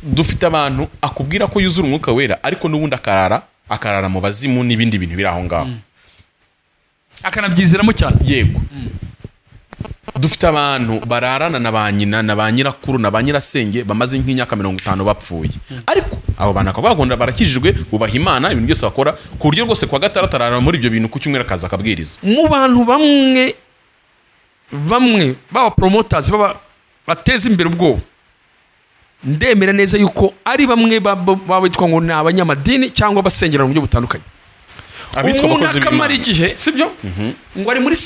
dufite abantu akubwira ko yuzura umwuka wera ariko n'ubundi akarara mu bazimu n'ibindi bintu biri aho ngaho akanabyizeramo cyane. Yego. Dufite abantu bararana na ba nyina na ba nyirakuru na ba nyirasenge bamaze nk'imyaka 50 bapfuye, ariko abo bantu akabagunda barakijijwe bubaha Imana ibintu byose bakora ku buryo rwose kwa gatandatu arara muri ibyo bintu ku cyumweru akaza akabwiriza. Mu bantu bamwe baba promoters bateza imbere ubwoba, ndemera neza yuko ari bamwe babitwa ngo ni abanyamadini cyangwa basengera mu buryo butandukanye. Abitwa abakozi b'Imana. Akamara igihe sibyo ngo ari muri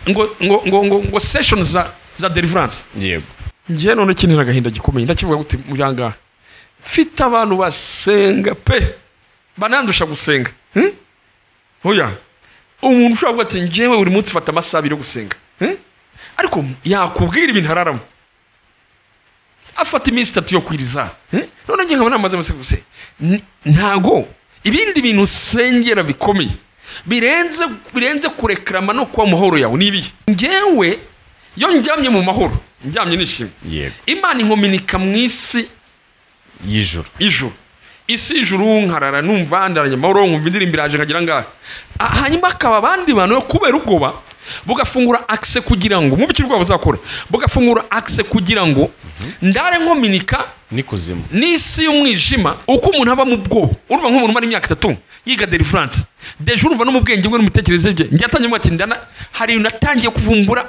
ngo sessions za deliverance. Yego. Ngiye none kintu nagahinda gikomeye ndakivuga gute mu byanga fite abantu basenga pe banandusha gusenga. Hoya umuntu ushobora ati ngewe buri munsi fata amasaha yo gusenga, ariko yakubwira ibintu hararamo afata iminsi 3 yo kwiriza. None ngiye nkabona amaze guse ntago ibindi bintu sengera bikomeye birenze kurekrama no kwa mahoro yawe nibi. Ngewe yo njyamye mu mahoro, njyamye nishimye. Yego. Imana inkominika mu isi ijuru isi ijuru nkarara numva ndaranye mahoro nkumva indirimbiraje nkagira ngaha. Hanyuma akaba abandi bantu yo kubera ubwoba bugafungura access kugira ngo mu bikirwa bazakora bugafungura access kugira ngo ndare nkominika nikuzimu n'isi y'umwijima uko umuntu aba mu bwoba. Urumva nk'umuntu mari imyaka 3 yiga deliverance deje urumva no mu bwenge bwe n'umutekereze bye njyatanye mu ati ndana hari natangiye kuvumbura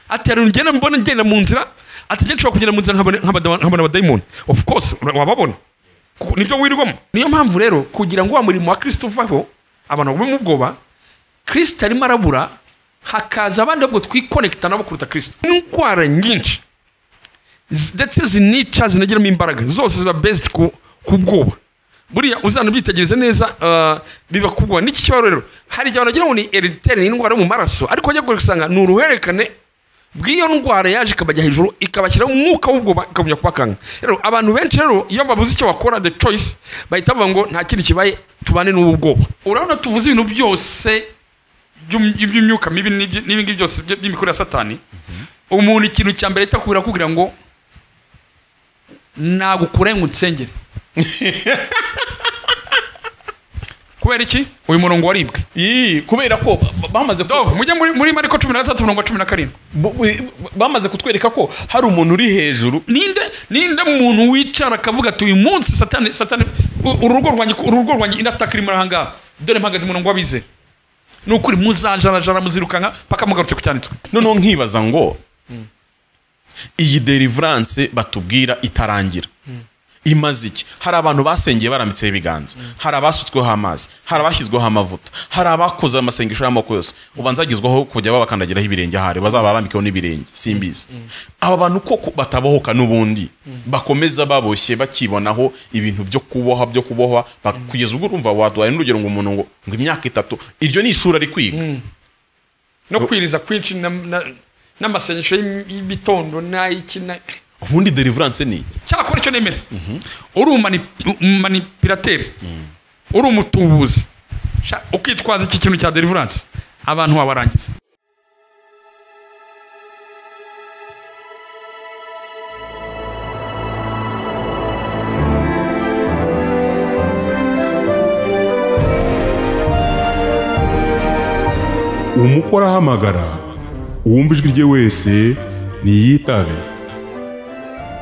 ati ari ngena mbona ngenda mu nzira ati nje nshobora kugenda mu nzira nkabona abadayimoni. Of course wababona nibyo wirwamo. Niyo mpamvu rero kugira ngo wa murimo wa Kristo uvaho abantu bo mu bwoba Kristo arimo arabura hakaza abandi bwo twiconnecta nabo kuruta Kristo. N'inkwara nyinshi ndetse zinica zinageramo imbaraga zose ziba based ku bwoba. Buriya uzana byitegereza neza biba kubwa n'iki cyo rero hari igihe banagira ngo ni hereditaire n'indwara mu maraso, ariko ajya gusanga ni uruherekane bw'iyo ndwara yaje ikabajya hejuru ikabashyira mu mwuka w'ubwoba ikabujya kubakanga. Rero abantu benshi rero iyo babuze icyo bakora the choice bahita bavuga ngo nta kindi kibaye tubane n'ubu bwoba. Urabona tuvuze ibintu byose by'imyuka mibi n'ibingi byose by'imikoro ya Satani. Umuntu ikintu cya mbere itakubira kugira ngo nagukure ngo nsengere kubera iki uyu murongo waribwe kubera ko bamaze mujye muri Mariko 13:17 bamaze kutwereka ko hari umuntu uri hejuru. Ninde muntu wicara akavuga ati uyu munsi Satani urugo rwanjye indataka iri marahanga dore mpagaze murongo wabize nukuri muzajarajara muzirukanka paka mugarutse ku cyanditswe. None nkibaza ngo iyi deliverance batubwira itarangira imaze iki? Hari abantu basengeye barambitse ibiganza, hari abasutsweho amazi, hari abashyizweho amavuta, hari abakoze amasengesho y'amoko yose ubanzagizwaho kujya babakandagiraho ibirenge, hari bazabarambikeho n'ibirenge simbizi. Aba bantu koko batabohoka n'ubundi bakomeza baboshye bakibonaho ibintu byo kubohwa kugeza ubwo urumva waduhaye n'urugero ngo umuntu ngo imyaka 3 iryo ni ishuri ari kwiga no kwiriza kwinshi n'amasengesho y'ibitondo n'ayikina. Ubundi deliverance ni iki? Cyakora icyo nemera uri manipulateur uri umutubuzi ukitwaza iki kintu cya deliverance abantu babarangiza. Umukora ahamagara uwumva ijwi rye wese niyitabe.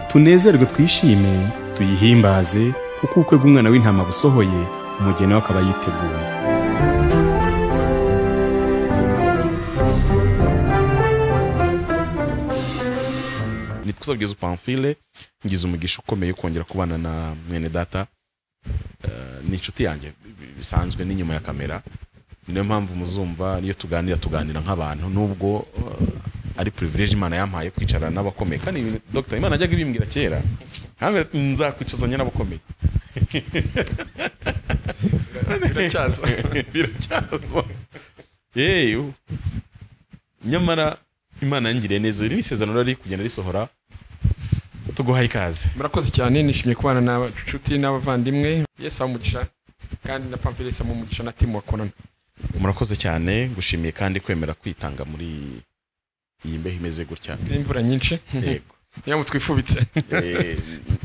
Tunezerwe twishime tuyihimbaze kuko ukwe bw'umwana w'intama busohoye umugeni we akaba yiteguye. Nitkusabwiza Pamphile ngize umugisha ukomeye kongera kubana na mwene data ni inshuti yanjye bisanzwe n'inyuma ya kamera. Niyo mpamvu muzumva niyo tuganira nk'abantu nubwo ari privilege Imana yampaye kwicara n'abakomeye. Kandi Dr. Imana ajyaga ibimbwira kera hamwe nzakwicazanya n'abakomeye. Biracyaza. Nyamara Imana yangiriye neza iri isezerano rari kugenda risohora tuguhaye ikaze. Murakoze cyane nishimiye kubana n'abacuti n'abavandimwe. Yesu amugisha kandi na Pamphile amugisha na timu wakorana. Murakoze cyane gushimiye kandi kwemera kwitanga muri iyi mbeho imeze gutya. Imvura nyinshi. Yego. niyo twifubitse.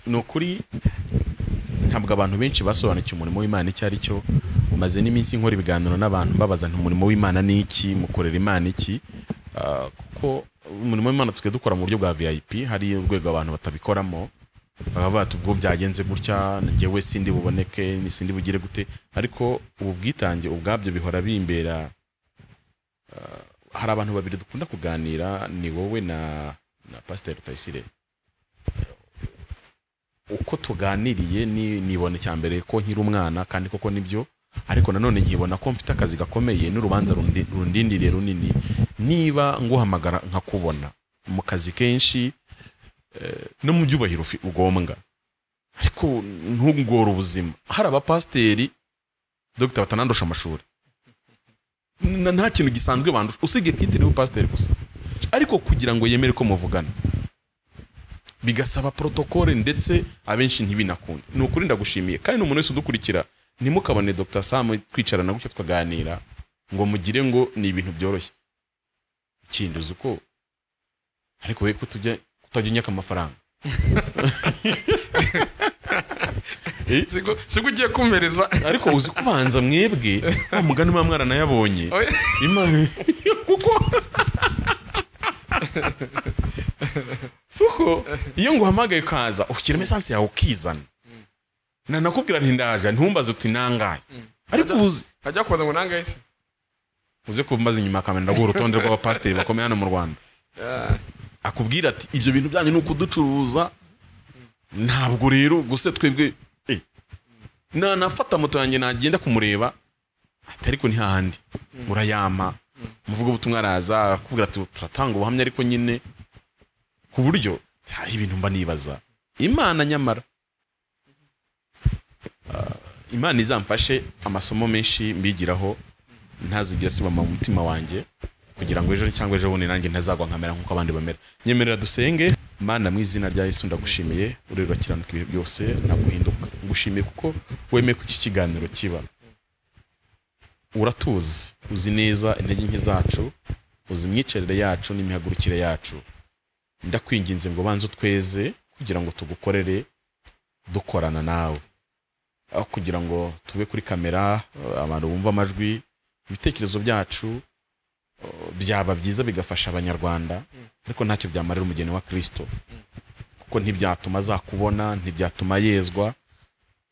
Ni ukuri ntabwo abantu benshi basobanukiwe umurimo w'Imana icyo ari cyo. Maze n'iminsi nkora ibiganiro n'abantu babaza nti umurimo w'Imana ni iki, mukorera Imana iki? Kuko umurimo w'Imana twe dukora mu buryo bwa VIP, hari urwego abantu batabikoramo, bakavuga ati ubwo byagenze gutya njyewe sindi buboneke ni sindi bugire gute, ariko ubu bwitange ubwabyo bihora bimbera. Hari abantu babiri dukunda kuganira, ni wowe na Pastor Rutayisire. Uko tuganiriye nibone cyambere ko nkiri umwana kandi koko nibyo, ariko nanone nkibona ko mfite akazi gakomeye n'urubanza rundindiriye runini. Niba nguhamagara nkakubona mu kazi kenshi no mu byubahiro ugombwa, ariko ntugora ubuzima. Hari abapasteri Dr. batanandusha amashuri, nta kintu gisanzwe bandusha usibye titire w'upasteri gusa, ariko kugira ngo yemere ko muvugana bigasaba protocole, ndetse abenshi ntibinakunde. Ni ukuri ndagushimiye, kandi n'umuntu wese udukurikira ntimukabone Dr. Sam twicarana gutyo twaganira ngo mugire ngo ni ibintu byoroshye. Ikindi uzi uko ariko we kutajya unyaka amafaranga sigo ugiye kumereza, ariko uzi kubanza mwebwe mugani mwa mwarana yabonye kuko iyo nguhamagaye kaza ufikira mesansi yawe ukizana nakubwira nti ndaje ntumbaze uti nangaye, ariko uzi ajya kubaza ngo nangaye se uze kumbaza inyuma kamenda go urutonde rw'abapasteri bakomeye hano mu Rwanda. Akubwira ati ibyo bintu byanyu ni ukuducuruza, ntabwo rero guse twebwe nafata moto yanjye nagenda kumureba ariko ni hahandi murayama muvuga ubutumwa araza akubwira ati turatanga ubuhamya, ariko nyine ku buryo hari ibintu mba nibaza. Imana nyamara Imana izamfashe amasomo menshi mbigiraho ntazigira siba mu mutima wanjye, kugira ngo ejo cyangwa ejo bundi nanjye ntazagwa nkamera nkuko abandi bamera. Nyemerera dusenge. Mana mu izina rya Yesu ndagushimiye, urero kiranuka ibihe byose naguhinduka. Ngushimiye kuko wemeye ku iki kiganiro kiba. Uratuzi, uzi neza intege nke zacu, uzi imyicerere yacu n'imihagurukire yacu. Ndakwinginze ngo banze utweze kugira ngo tugukorere dukorana nawe, aho kugira ngo tube kuri kamera abantu bumva amajwi. Ibitekerezo byacu byaba byiza bigafasha abanyarwanda, ariko ntacyo byamarira umugeni wa Kristo, kuko ntibyatuma azakubona, ntibyatuma yezwa.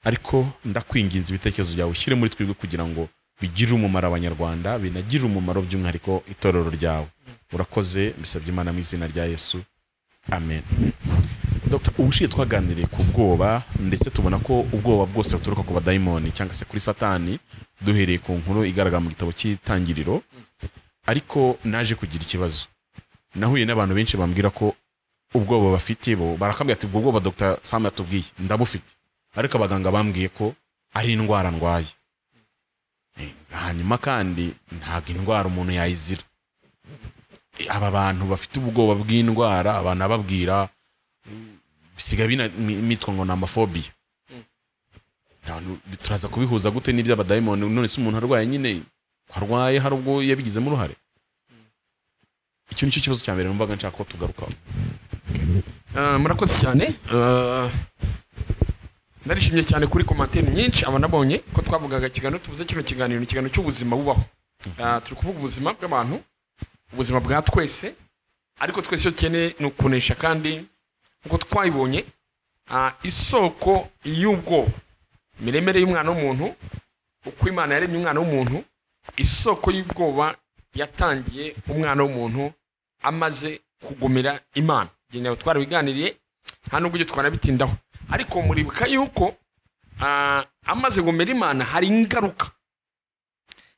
Ariko ndakwinginze ibitekerezo byawe ushyire muri twebwe kugira ngo bigirire umumaro abanyarwanda, binagirire umumaro by'umwihariko itorero ryawe. Urakoze, mbisabye Imana mu izina rya Yesu, amen. Dr. Ubushiye twaganiriye ku bwoba, ndetse tubona ko ubwoba bwose buturuka ku badayimoni cyangwa se kuri Satani, duhereye ku nkuru igaragara mu gitabo cy'Itangiriro. Ariko naje kugira ikibazo, nahuye n'abantu benshi bambwira ko ubwoba bafite bo barakambwira ati ubwo bwoba Dr. Sam yatubwiye ndabufite, ariko abaganga bambwiye ko ari indwara ndwaye. Hanyuma kandi ntabwo indwara umuntu yayizira. Aba bantu bafite ubwoba bw'indwara abantu ababwira bisiga mitwa ngo namafobia. Turaza kubihuza gute n'ibyo abadayimoni? None se umuntu arwaye nyine arwaye hari ubwo yabigizemo uruhare? Icyo nicyo kibazo cya mbere numvaga nshaka ko tugarukaho. Murakoze cyane. Narishimye cyane kuri commentaire nyinshi abanabonye ko twavugaga kiganiro tubuze kino kiganiro ni kiganiro cy'ubuzima bubaho. Turi kuvuga ubuzima bw'abantu, ubuzima bwa twese, ariko twese cyo cyene no kunesha. Kandi uko twayibonye isoko y'ubwo miremere y'umwana w'umuntu, uko Imana yaremye umwana w'umuntu, isoko y'ubwoba yatangiye umwana w'umuntu amaze kugomera Imana. Ngewe twarabiganiriye hano ubwo twanabitindaho, ariko muribuka yuko amaze kugomera Imana hari ingaruka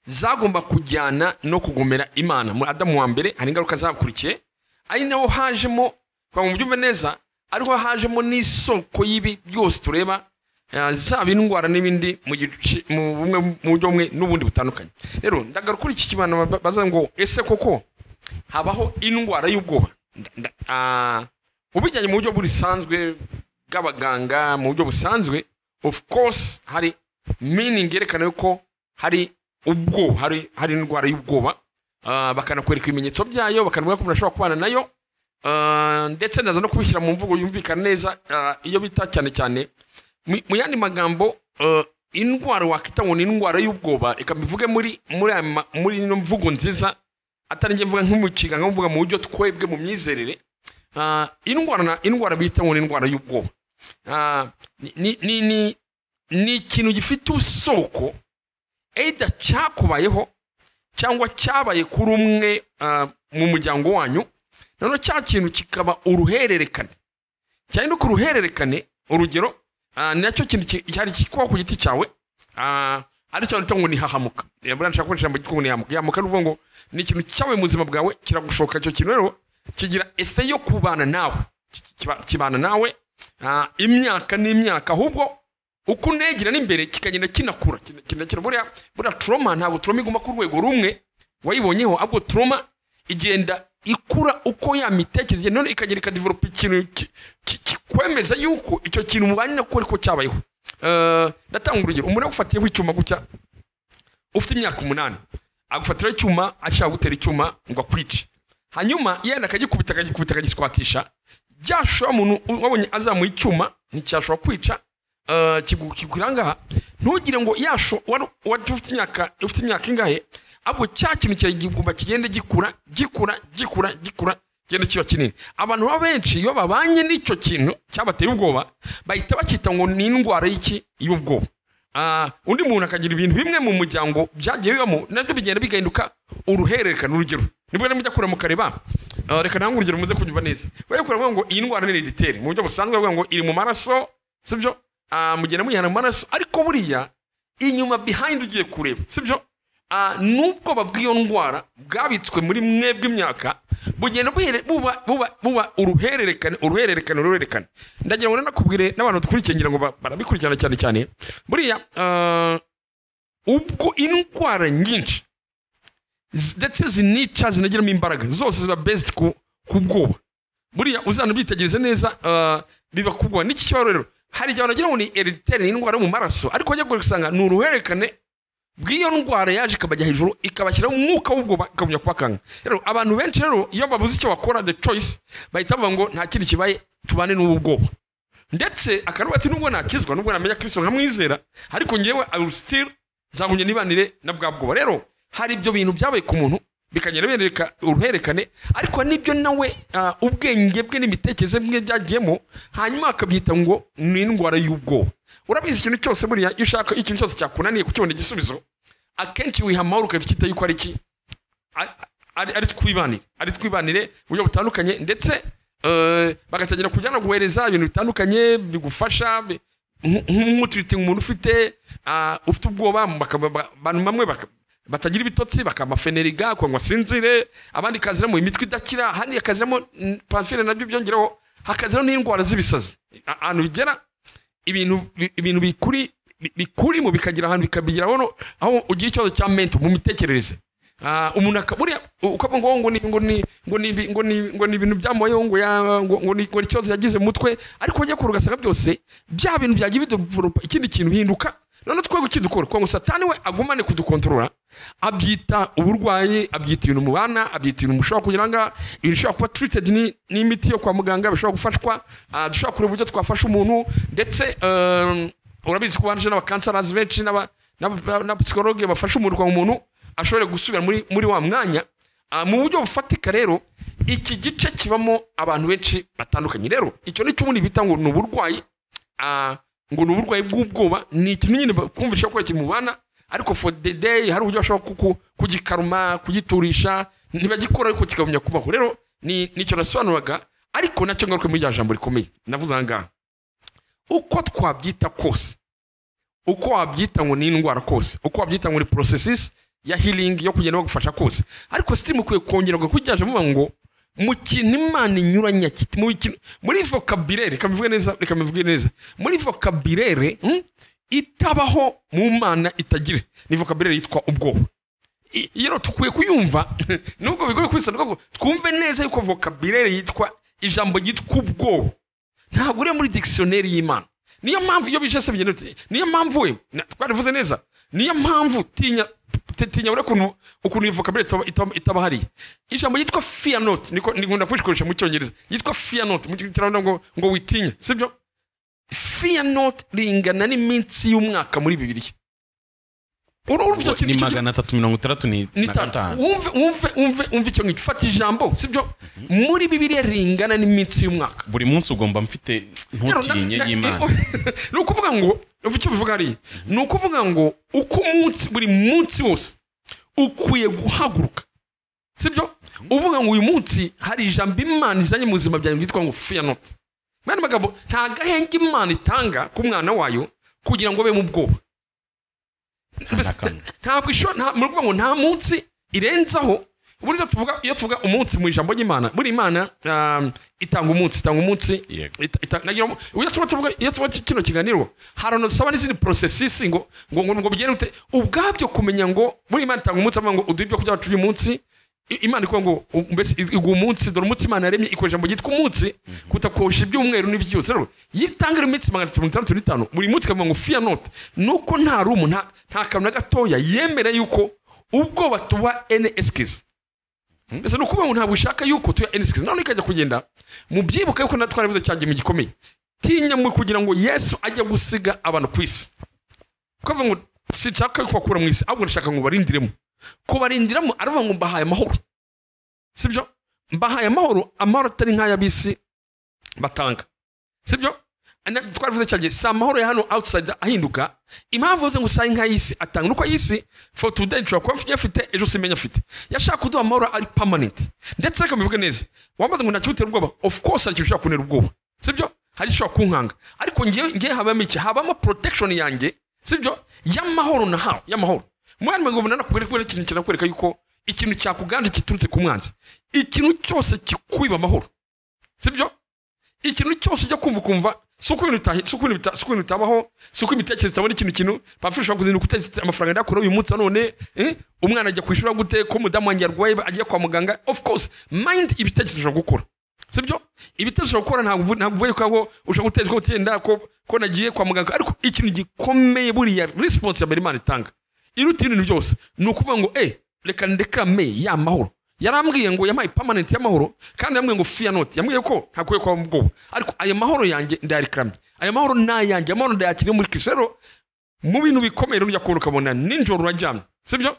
zagomba kujyana no kugomera Imana. Mu Adamu wa mbere hari ingaruka zakurikiye, ari naho hajemo kwa mu byumve neza, ariho hajemo n'isoko y'ibi byose tureba, zaba indwara n'ibindi mu bumwe mu buryo bumwe n'ubundi butandukanye. Rero ndagaruka iki kibana baza ngo ese koko habaho indwara y'ubwoba? Ubijyanye mu buryo burisanzwe bw'abaganga, mu buryo busanzwe of course hari meaning yerekana yuko hari ubwoba, hari indwara y'ubwoba. Bakanakwereka ibimenyetso byayo, bakanavuga ko umuntu ashobora kubana nayo. ndetse ndaza no kubishyira mu mvugo yumvikana neza iyo bita cyane cyane mu yandi magambo indwara wakita ngo ni indwara y'ubwoba reka mbivuge muri ino mvugo nziza atari nge mvuga nk'umukiga nka mvuga mu buryo twebwe mu myizerere indwara bita ngo ni indwara y'ubwoba ni ikintu gifite usoko either cyakubayeho cyangwa cyabaye kuri umwe mu muryango wanyu noneho cya kintu kikaba uruhererekane cyane no ku ruhererekane urugero ni nacyo kintu cyari kikuba ku giti cyawe aricyo bita ngo ni hahamuka buriya nshaka gukoresha ijambo ryitwa ngo ni hahamuka hahamuka ni ukuvuga ngo ni ikintu cyabaye mu buzima bwawe kiragushoka icyo kintu rero kigira efe yo kubana nawe kibana nawe imyaka n'imyaka ahubwo uko unegira n'imbere kikagenda kinakura buriya trauma ntabwo trauma iguma ku rwego rumwe wayibonyeho ahubwo trauma igenda ikura uko ya mitekerereze none ikagenda ikadevelopa ikintu kikwemeza yuko icyo kintu mubanye nako ariko cyabayeho ndatanga urugero umuntu agufatiyeho icyuma gutya ufite imyaka 8 agufatira icyuma ashaka gutera icyuma ngo akwice hanyuma yenda akagikubita akagiswatisha byashobora umuntu wabonye azamuye icyuma nticyashobora kwica kigurangaha ntugire ngo yasho wari ufite imyaka ingahe ahubwo cya kintu kiragomba kigende gikura genda kiba kinini abantu baba benshi iyo babanye n'icyo kintu cyabateye ubwoba bahita bakita ngo ni indwara y'ubwoba undi muntu akagira ibintu bimwe mu muryango byagiye bibamo nabyo bigenda bigahinduka uruhererekane urugero nibwo mujya kure mu kareba reka ntange urugero muze kunyumva neza bayakora ngo iyi ndwara ni hereditaire mu buryo busanzwe bavuga ngo iri mu maraso sibyo mugenda muyihana mu maraso ariko buriya inyuma behind ugiye kureba sibyo nubwo babwiyo ndwara bwabitswe muri mwebwe imyaka bugenda buba uruhererekane ndagira ngo nakubwire n'abantu dukurikiye ngira ngo barabikurikirana cyane buriya ubwo indwara nyinshi ndetse zinica zinagiramo imbaraga zose ziba based ku bwoba buriya uzanabitegereze neza biba kubwoba n'iki cyo rero hari igihe wanagira ngo ni hereditaire indwara mu maraso ariko wajya gusanga ni uruhererekane bw'iyo ndwara yaje ikabajya hejuru ikabashyiraho umwuka w'ubwoba ikagumya kubakanga rero abantu benshi rero iyo babuze icyo bakora the choice bahita bavuga ngo nta kindi kibaye tubane n'ubu bwoba ndetse akaruba ati nubwo nakizwa nubwo namenya Kristo nkamwizera ariko ngewe I will still nzagumye nibanire na bwa bwoba rero hari ibyo bintu byabaye ku muntu bikagenda bereka uruherekane ariko nibyo nawe ubwenge bwe n'imitekerereze bwe byagiyemo hanyuma akabyita ngo ni indwara y'ubwoba urabizi ikintu cyose buriya iyo ushaka ikintu cyose cyakunaniye kukibona igisubizo akenshi wihamahoro ukakita yuko ari iki ari twibanire uburyo butandukanye ndetse bagatangira kujyana guhereza ibintu bitandukanye bigufasha nk'umuturite umuntu ufite ubwoba abantu bamwe batagira ibitotsi bakamafeneriga kwa ngo sinzire abandi kaziramo imitwe idakira handi yakaziramo pamphile nabyo byongeraho hakaziramo n'indwara z'ibisazi ahantu bigera ibintu bikuri mu bikagira ahantu bikabigiraho aho ugira ikibazo cya mental mu mitekerereze umuntu akaburiya ukavuga ngo ni ibintu byamubayeho ngo ni ikibazo yagize mu mutwe ariko wajya kure ugasanga byose bya bintu byagiye bidevelopa ikindi kintu bihinduka none twebwe kidukora kwa ngo satani we agumane kudukontorora abyita uburwayi abyita ibintu mubana abyita ibintu mushobora kugira ngo ibintu bishobora kuba treated n'imiti yo kwa muganga bishobora gufashwa dushobora kureba uburyo twafasha umuntu ndetse urabizi ko banje n'abakansarazi benshi n'abapsikologe bafasha umuntu kwa umuntu ashobora gusubira muri wa mwanya mu buryo bufatika rero iki gice kibamo abantu benshi batandukanye rero icyo nicyo ubundi bita ngo ni uburwayi ngo ni uburwayi bw'ubwoba ni ikintu nyine kumvisha ko kiri mu bana ariko for the day hari uburyo bashobora kugikaruma kugiturisha ntibagikora ariko kikagumya kubaho rero nicyo nasobanuraga ariko nacyo ngaruka muri rya jambo rikomeye navuze ngaha uko twabyita kose uko wabyita ngo ni indwara kose uko wabyita ngo ni processes ya healing yo kugenda bagufasha kose ariko still mukwiye kongera kujyaje muvuga ngo mu kintu Imana inyuranya kiti muri vocabulaire reka mbivuge neza muri vocabulaire itabaho mu Mana itagire ni vocabulaire yitwa ubwoba iyo tukwiye kuyumva nubwo bigoye kwisobanura ko twumve neza yuko vocabulaire yitwa ijambo ryitwa ubwoba ntabwo uri muri dictionnaire y'Imana niyo mpamvu iyo bije se bigenda niyo mpamvu we twarivuze neza niyo mpamvu tinya tinya ure ukuntu vocabulary itaba hari ijambo yitwa fear not niko ngunda kwishikoresha mu cyongereza yitwa fear not mu kirando ngo witinya sibyo fear not ringana n'iminsi y'umwaka muri Bibiliya ni 365 umve icyo ngifata ijambo sibyo muri Bibiliya ringana n'iminsi y'umwaka buri munsi ugomba mfite ntutinye y'Imana ni ukuvuga ngo icyo bivuga ari ni ukuvuga ngo uko umunsi buri munsi wose ukwiye guhaguruka sibyo uvuga ngo uyu munsi hari ijambo Imana izanye mu buzima byawe byitwa ngo fear not mwana magabo nta gahenge Imana itanga ku mwana wayo kugira ngo be mu bwoba ntabwo murumva ngo nta munsi irenzaho buriya iyo tuvuga umunsi mu ijambo ry'Imana buri Imana itanga umunsi iyo tuvuga kino kiganiro harano saba n'izindi processes ngo bigende ubwabyo kumenya ngo buri Imana itanga umunsi avuga ngo uduhe ibyo kurya turi munsi Imana iko ngo mbese umunsi dore umunsi Imana yaremye ikoresha mu gitwa umunsi kutakosha iby'umweru n'ibyose rero yitangira iminsi 365 buri munsi kavuga ngo fear not nuko nta rumu nta kantu gatoya yemera yuko ubwo batuba NSKs mbese nuko ngo ntabwo ushaka yuko tuya NSKs none ikajya kugenda mu byibuka yuko natwaravuze cyanjye mu gikomeye tinya mu kugira ngo Yesu ajya gusiga abantu kwisi kuvuga ngo sinshaka kwakura mu isi ahubwo nshaka ngo barindiremo kubarindiramo aravuga ngo mbahaye amahoro sibyo mbahaye amahoro atari nk'ayabisi batanga sibyo twaravuze cyane si amahoro ya hano outside ahinduka impamvu zo ngo usaye nk'ayisi atanga nuko ayisi for today nshobora kuba mfite afite ejo simenya afite yashaka kuduha amahoro ari permanent ndetse reka mbivuge neza wamaze ngo ntakibutera ubwoba of course ari ushaka kunera ubwoba sibyo hari ishobora kunkanga ariko ngiye habamo protection yanjye sibyo y'amahoro na hawo y'amahoro mwana ngo bunana kubera ikintu kinakwereka yuko ikintu cyakuganje kiturutse ku mwanzi ikintu cyose kikwiba amahoro sibyo ikintu cyose cyo kumva suko ibintu bitabaho suko imitekerereze itabona ikintu bafisha kuzinduka guteza amafaranga ndakora uyu munsi none umwana ajya kwishura gute ko mudamu wanjye arwaye agiye kwa muganga of course mind ibitekerezo gukora sibyo ibitekerezo gukora ntabwo vuye ko ushaka gutezwa gutenda ko nagiye kwa muganga ariko ikintu gikomeye buriya responsibility Imana itanga iruti ibintu byose ni ukuvuga ngo reka ndekrame ya mahoro yarambwiye ngo yamaye permanent y'amahoro kandi yambwiye ngo fear not yambwiye ko ntakuye kwa mubwoba ariko ayo mahoro yanjye ndarekramye ayo mahoro nayanjye amahoro ndayakiriye muri Kristo rero mu bintu bikomeye rujya kuruka bona ninjoro urajyamye sibyo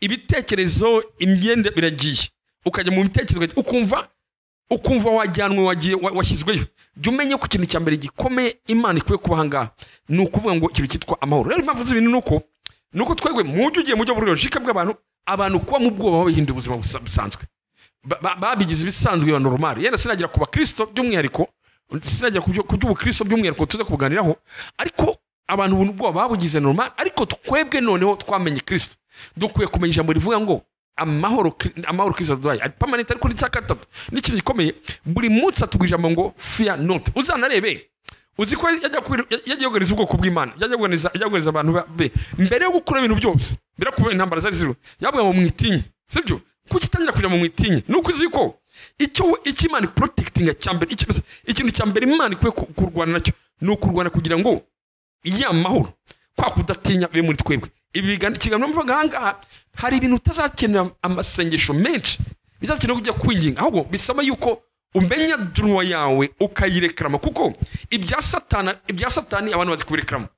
ibitekerezo imyende biragiye ukajya mu bitekerezo ukumva wajyanwe washyizweyo jya umenye ko ikintu cya mbere gikomeye Imana ikwiye kubahanga ni ukuvuga ngo ikintu cyitwa amahoro rero impamvu z'ibintu nuko twegwe mujye ugiye mujye buri logique abantu kuba mu bwoba bahinduye ubuzima busanzwe babigize ibisanzwe ya normal yenda sinagira kuba Kristo by'umwihariko sinagira ku Kristo by'umwihariko tuze kuganiraho ariko abantu ubwoba babugize normal ariko twebwe noneho twamenye Kristo dukwiye kumenya ijambo rivuga ngo amahoro Kristo duhaye ari permanent ariko n'icakatatu n'ikintu gikomeye buri munsi atubwira ijambo ngo fear not uzanarebe uzi ko yagiye organiza ubwoko bw'Imana yagiye organiza abantu be mbere yo gukora ibintu byose birakuba intambara zari ziro yavuga ngo mwitinye sibyo kukitangira kuja mu mwitinye nuko uzi ko icyo Imana protecting cyambere ikintu cyambere Imana ikwiye kurwana nacyo nukurwana kugira ngo iya mahoro kwa kudatinya be muri twebwe ibi kigamno mvuga hanga hari ibintu utazakenera amasengesho menshi bizakenera kujya kwinginga ahubwo bisaba yuko umenya druwa yawe ukayirekrama kuko ibya satani abantu bazikurekrama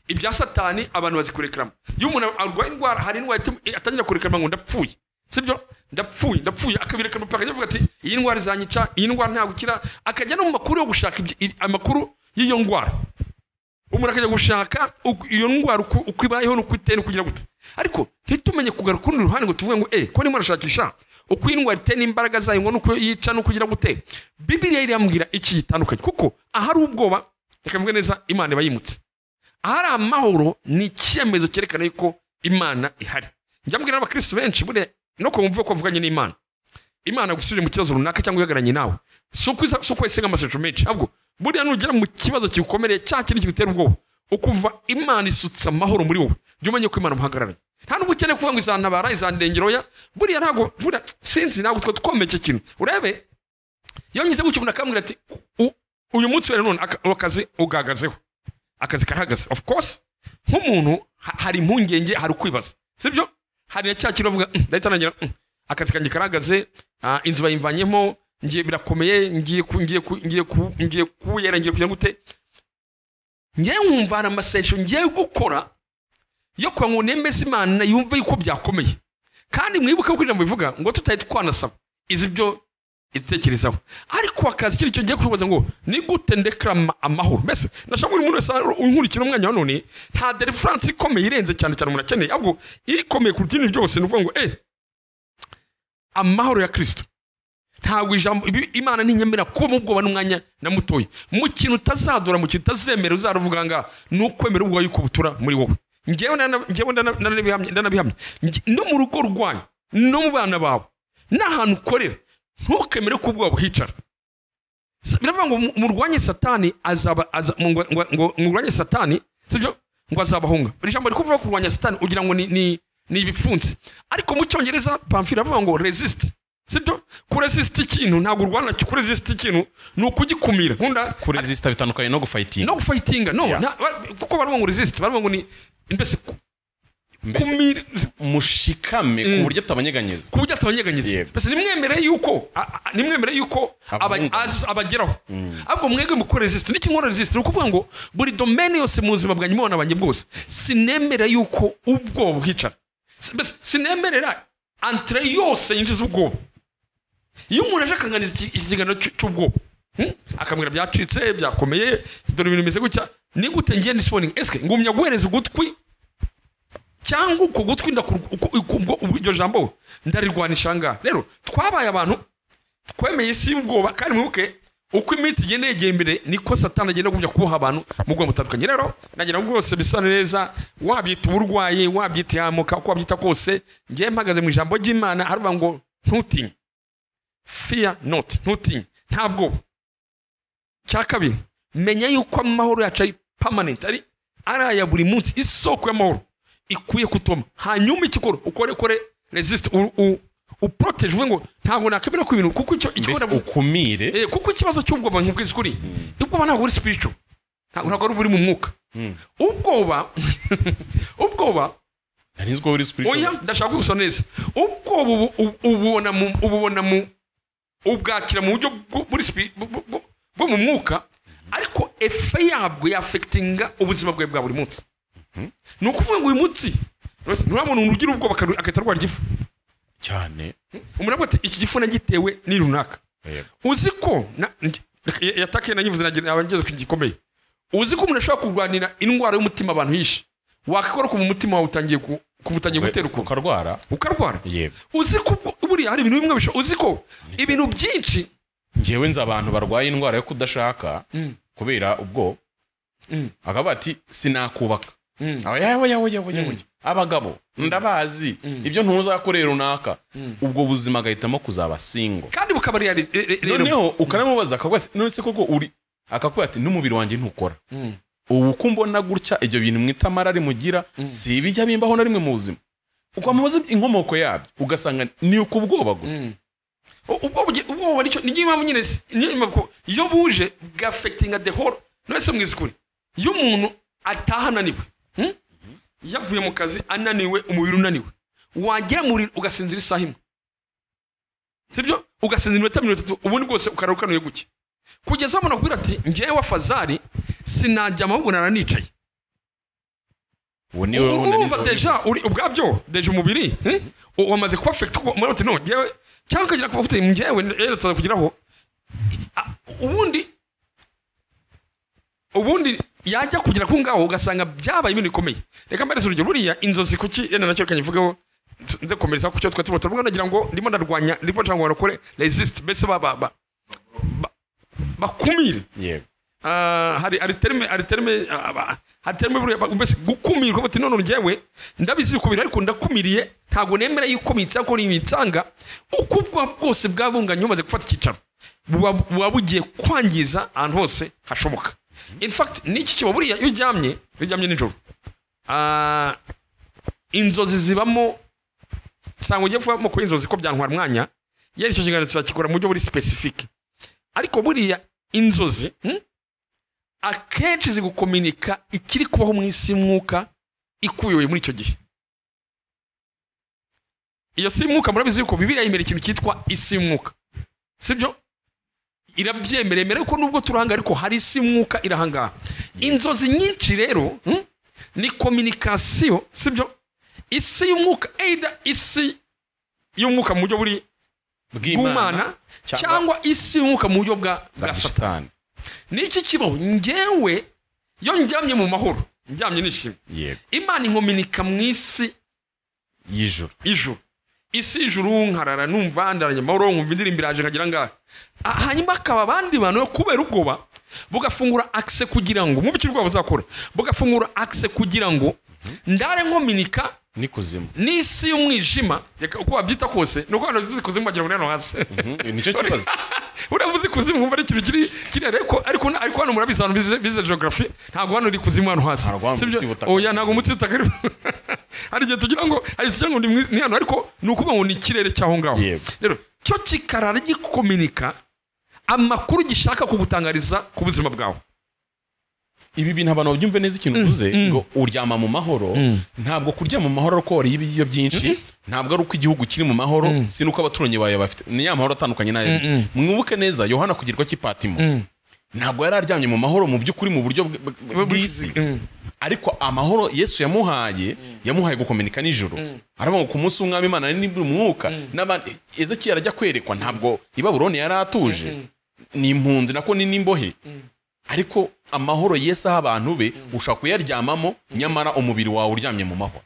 ibya satani abantu bazikurekrama iyo umuntu arwaye indwara hari indwara atangira kurekrama ngo ndapfuye sibyo ndapfuye akabirekrama paka yavuga ati iyi ndwara izanyica iyi ndwara nta gukira akajya no mu makuru yo gushaka amakuru y'iyo ndwara umuntu akajya gushaka iyo ndwara uko ibayeho nuko itera kugira gute ariko ntitumenye kugaruka urundi ruhande ngo tuvuge ngo ko ni marashakisha uko indwara itera imbaraga zayo ngo nuko yica no kugira gute Bibiliya irambwira iki gitandukanye kuko ahari ubwoba reka mvuge neza Imana bayimutse ahari amahoro ni icyemezo cyerekana yuko Imana ihari njyambwira n'abakristo benshi bure no ko mvuga ko avuganye n'Imana Imana gusubira mu kibazo runaka cyangwa yagaranye nawe suko isenga amasengesho menshi ahubwo buriya nugera mu kibazo kikomereye cya kintu kigutera ubwoba ukuva Imana isutsa amahoro muri wowe jya umenye ko Imana muhagararanye nta nubwo ukeneye kuvuga ngo izantabara izandengero ya buriya ntabwo sinzi ntabwo twomeke kintu urebe iyo ngize gutyo umuntu akambwira ati uyu munsi wera none akazi ugagazeho akazi karahagaze of course nk'umuntu hari impungenge hari ukwibaza sibyo hari cya kintu avuga ndahita nagira akazi kanjye karagaze inzu bayimvanyemo ngiye birakomeye ngiye kuyera ngiye kugira gute ngiye nkumva amasengesho ngiye gukora yo kwa ngo nemeze Imana yumve yuko byakomeye kandi mwibuke ko ijambo bivuga ngo tutahita twanasaba izi byo itekerezaho ariko akazi kiri cyo ngiye kubaza ngo ni gute ndekra amahoro mbese nashaka buri muntu wese unkurikira umwanya wa none nta deliverance ikomeye irenze cyane cyane umuntu akeneye ahubwo ikomeye ku rutini byose nuvuga ngo amahoro ya Kristo ntabwo ijambo Imana ntinyemera ko mu bwoba n'umwanya na mutoyi mu kintu utazadura mu kintu utazemera uzaruvuga nga nukwemera ubwo yuko butura muri wowe ngewe ndanabihamye no mu rugo rwanyu no mu bana bawe n'ahantu ukorera ntukemere ko ubwo buhicara biravuga ngo murwanye satani ngo murwanye satani sibyo ngo azabahunga buri jambo rikuvuga kurwanya satani ugira ngo ni ibipfunsi ariko mu cyongereza Pamphile avuga ngo resist sibyo kuresist ikintu ntabwo urwana cyo kuresist ikintu ni ukugikumira nkunda kuresist bitandukanye no gufightinga no kuko barimo ngo resist barimo ngo ni mbese kumira mushikame ku buryo atabanyeganyeza mbese nimwemere yuko abageraho ahubwo mwege mukore resist niki nkora resist ni ukuvuga ngo buri domaine yose mu buzima bwanyu mubona abanye bwose sinemera yuko ubwo buhicara mbese sinemerera entre yose yinjiza ubwoba iyo umuntu aje akanganiza ikigano cy'ubwoba akamwira byacitse byakomeye dore ibintu bimeze gutya ni gute ngiye ndisponing eske ngumya guhereza ugutwi cyangwa uko gutwi iryo jambo ndarirwanisha ngaha rero twabaye abantu twemeye isi y'ubwoba kandi mwibuke uko iminsi igenda yegera imbere niko satani agenda kujya kuboha abantu mu bwoba butandukanye rero nagira ngo rwose bisa neza wabyita uburwayi wabyita ihamuka uko wabyita kose ngiye mpagaze mu ijambo ry'Imana haruvuga ngo ntutinye fear not ntutinye nta bwoba cya kabiri menya yuko amahoro yacu ari permanent ari aya buri munsi isoko y'amahoro ikwiye kutoma hanyuma ikikoro ukore resist uprotege ngo ntabwo nakemera ku bintu kuko icyo ukumire kuko ikibazo cy'ubwoba nk'ubwiza kuri ubwoba ntabwo uri spiritual ntabwo ari buri mu mwuka ubwoba ntarizwo uri spiritual oya ndashaka gusa neza ubwoba ububona mu ubwakira mu buryo bwo mu mwuka ariko efe yabwo yaffectinga ubuzima bwawe bwa buri munsi ni ukuvuga ngo uyu munsi nturabona umuntu ugira ubwoba agahita arwara igifu cyane umuntu avuga ati iki gifu nagitewe ni runaka uzi ko yatakaye nagivuze nageze ku gikomeye uzi ko umuntu ashobora kurwanira indwara y'umutima abantu yishe wakakora ko mu mutima wawe utangiye gutera ukarwara uzi ko buriya hari ibintu bimwe uzi ko ibintu byinshi ngewe nzi abantu barwaye indwara yo kudashaka kubera ubwo akaba ati sinakubaka abagabo ndabazi ibyo ntuzakorera runaka ubwo buzima agahitamo kuzaba singo kandi bukaba noneho ukanamubaza akagwase none se koko uri akakubwira ati n'umubiri wanjye ntukora ubu ko mbona gutya ibyo bintu mwitamara ari mugira si ibijya bimbaho na rimwe mu buzima ukamubaza inkomoko yabyo ugasanga ni uko ubwoba gusa ubwoba nicyo ni impamvu nyine iyo buje bw'affectinga the whole none se mwiza ukuri iyo umuntu atahananiwe yavuye mu kazi ananiwe umubiri unaniwe wagera muri ugasinzira isaha imwe sibyo ugasinzira iminota 30 ubundi bwose ukarukanuye guke kugeza umuntu akubwira ati ngewe wa Fazari sinajya amahubwo naranicaye urumva deja uri ubwabyo deja umubiri wamaze kuba affect muri ati no ngewe cyangwa kagira kuba ufite ngewe rero tuza kugiraho ubundi yajya kugira ko ngaho ugasanga byabaye ibintu bikomeye reka mbareze urugero buriya inzozi kuki yenda nacyo kanyivugaho nze komereza ku cyo twatubota rubwo nagira ngo ndimo ndarwanya ndimo cyangwa bakore resist bese bakumire yego hari terme buriya mbese gukumirwa bati none ngewe ndabizi ko biri ariko ndakumiriye ntago nemera yuko mitsa ko nimitsanga uko bwose bwabunganye umaze gufata ikicaro bugiye kwangiza ahantu hose hashoboka. In fact niki kiba buriya iyo uryamye nijoro inzozi zibamo sanga ugiye kuvamo ko inzozi ko byantwara mwanya yari cyo kiganiro cyakikora mu buryo buri specific ariko buriya inzozi akenshi zigukomunika ikiri kubaho mu isi y'umwuka ikuyoye muri icyo gihe iyo si y'umwuka murabizi yuko Bibiliya yemera ikintu cyitwa isi y'umwuka, sibyo? Irabyemerera ko nubwo turahanga ariko hari isi y'umwuka irahangaha. Inzozi nyinshi rero ni communication, sibyo? Isi y'umwuka either isi y'umwuka mu buryo buri bw'Imana cyangwa isi y'umwuka mu buryo bwa Satani. Niki kibaho ngewe yo njyamye mu mahoro, njyamye nishimye. Yego. Imana inkominika mu isi y'ijuru. Isi y'ijuru nkarara numva ndaranye mahoro nkumva indirimbo iraje nkagira ngaha. Hanyuma akaba abandi bantu kubera ubwoba bugafungura access kugira ngo mu bikirwa bazakora. Bugafungura access kugira ngo ndare nkominika ni kuzimu. N'isi y'umwijima uko wabyita kose nuko abantu bivuze kuzimu bagira ngo nano hasi. Nicyo kibazo. Uravuze kuzimu nkumva ari ikintu kiri ariko hano murabizi abantu bize geography ntago hano uri kuzimu hano hasi. Sibyo? Oya ntago umutsi utakari. Hari gihe tugira ngo ni hano ariko nukuvuga ngo ni ikirere cyaho ngaho. Rero cyo kikarara gikominika amakuru gishaka kugutangariza ku buzima bwawe. Ibi bintu abantu babyumve neza ikintu uvuze ngo uryama mu mahoro, ntabwo kurya mu mahoro ko wari ibyo byinshi, ntabwo ari uko igihugu kiri mu mahoro, si nuko abaturanyi bawe bafite ni ya mahoro atandukanye nayo bise. Mwibuke neza Yohana kugirwa cy'Ipatimo, ntabwo yari aryamye mu mahoro mu by'ukuri mu buryo bw'isi, ariko amahoro Yesu yamuhaye gukominika nijoro. Aravuga ngo ku munsi w'Umwami Imana ni umwuka n'abandi. Ezekiel arajya kwerekwa ntabwo i Babuloni yari atuje, ni impunzi nako ni nimbohe, ariko amahoro Yesu aha abantu be ushaka kuyaryamamo nyamara umubiri wawe uryamye mu mahoro.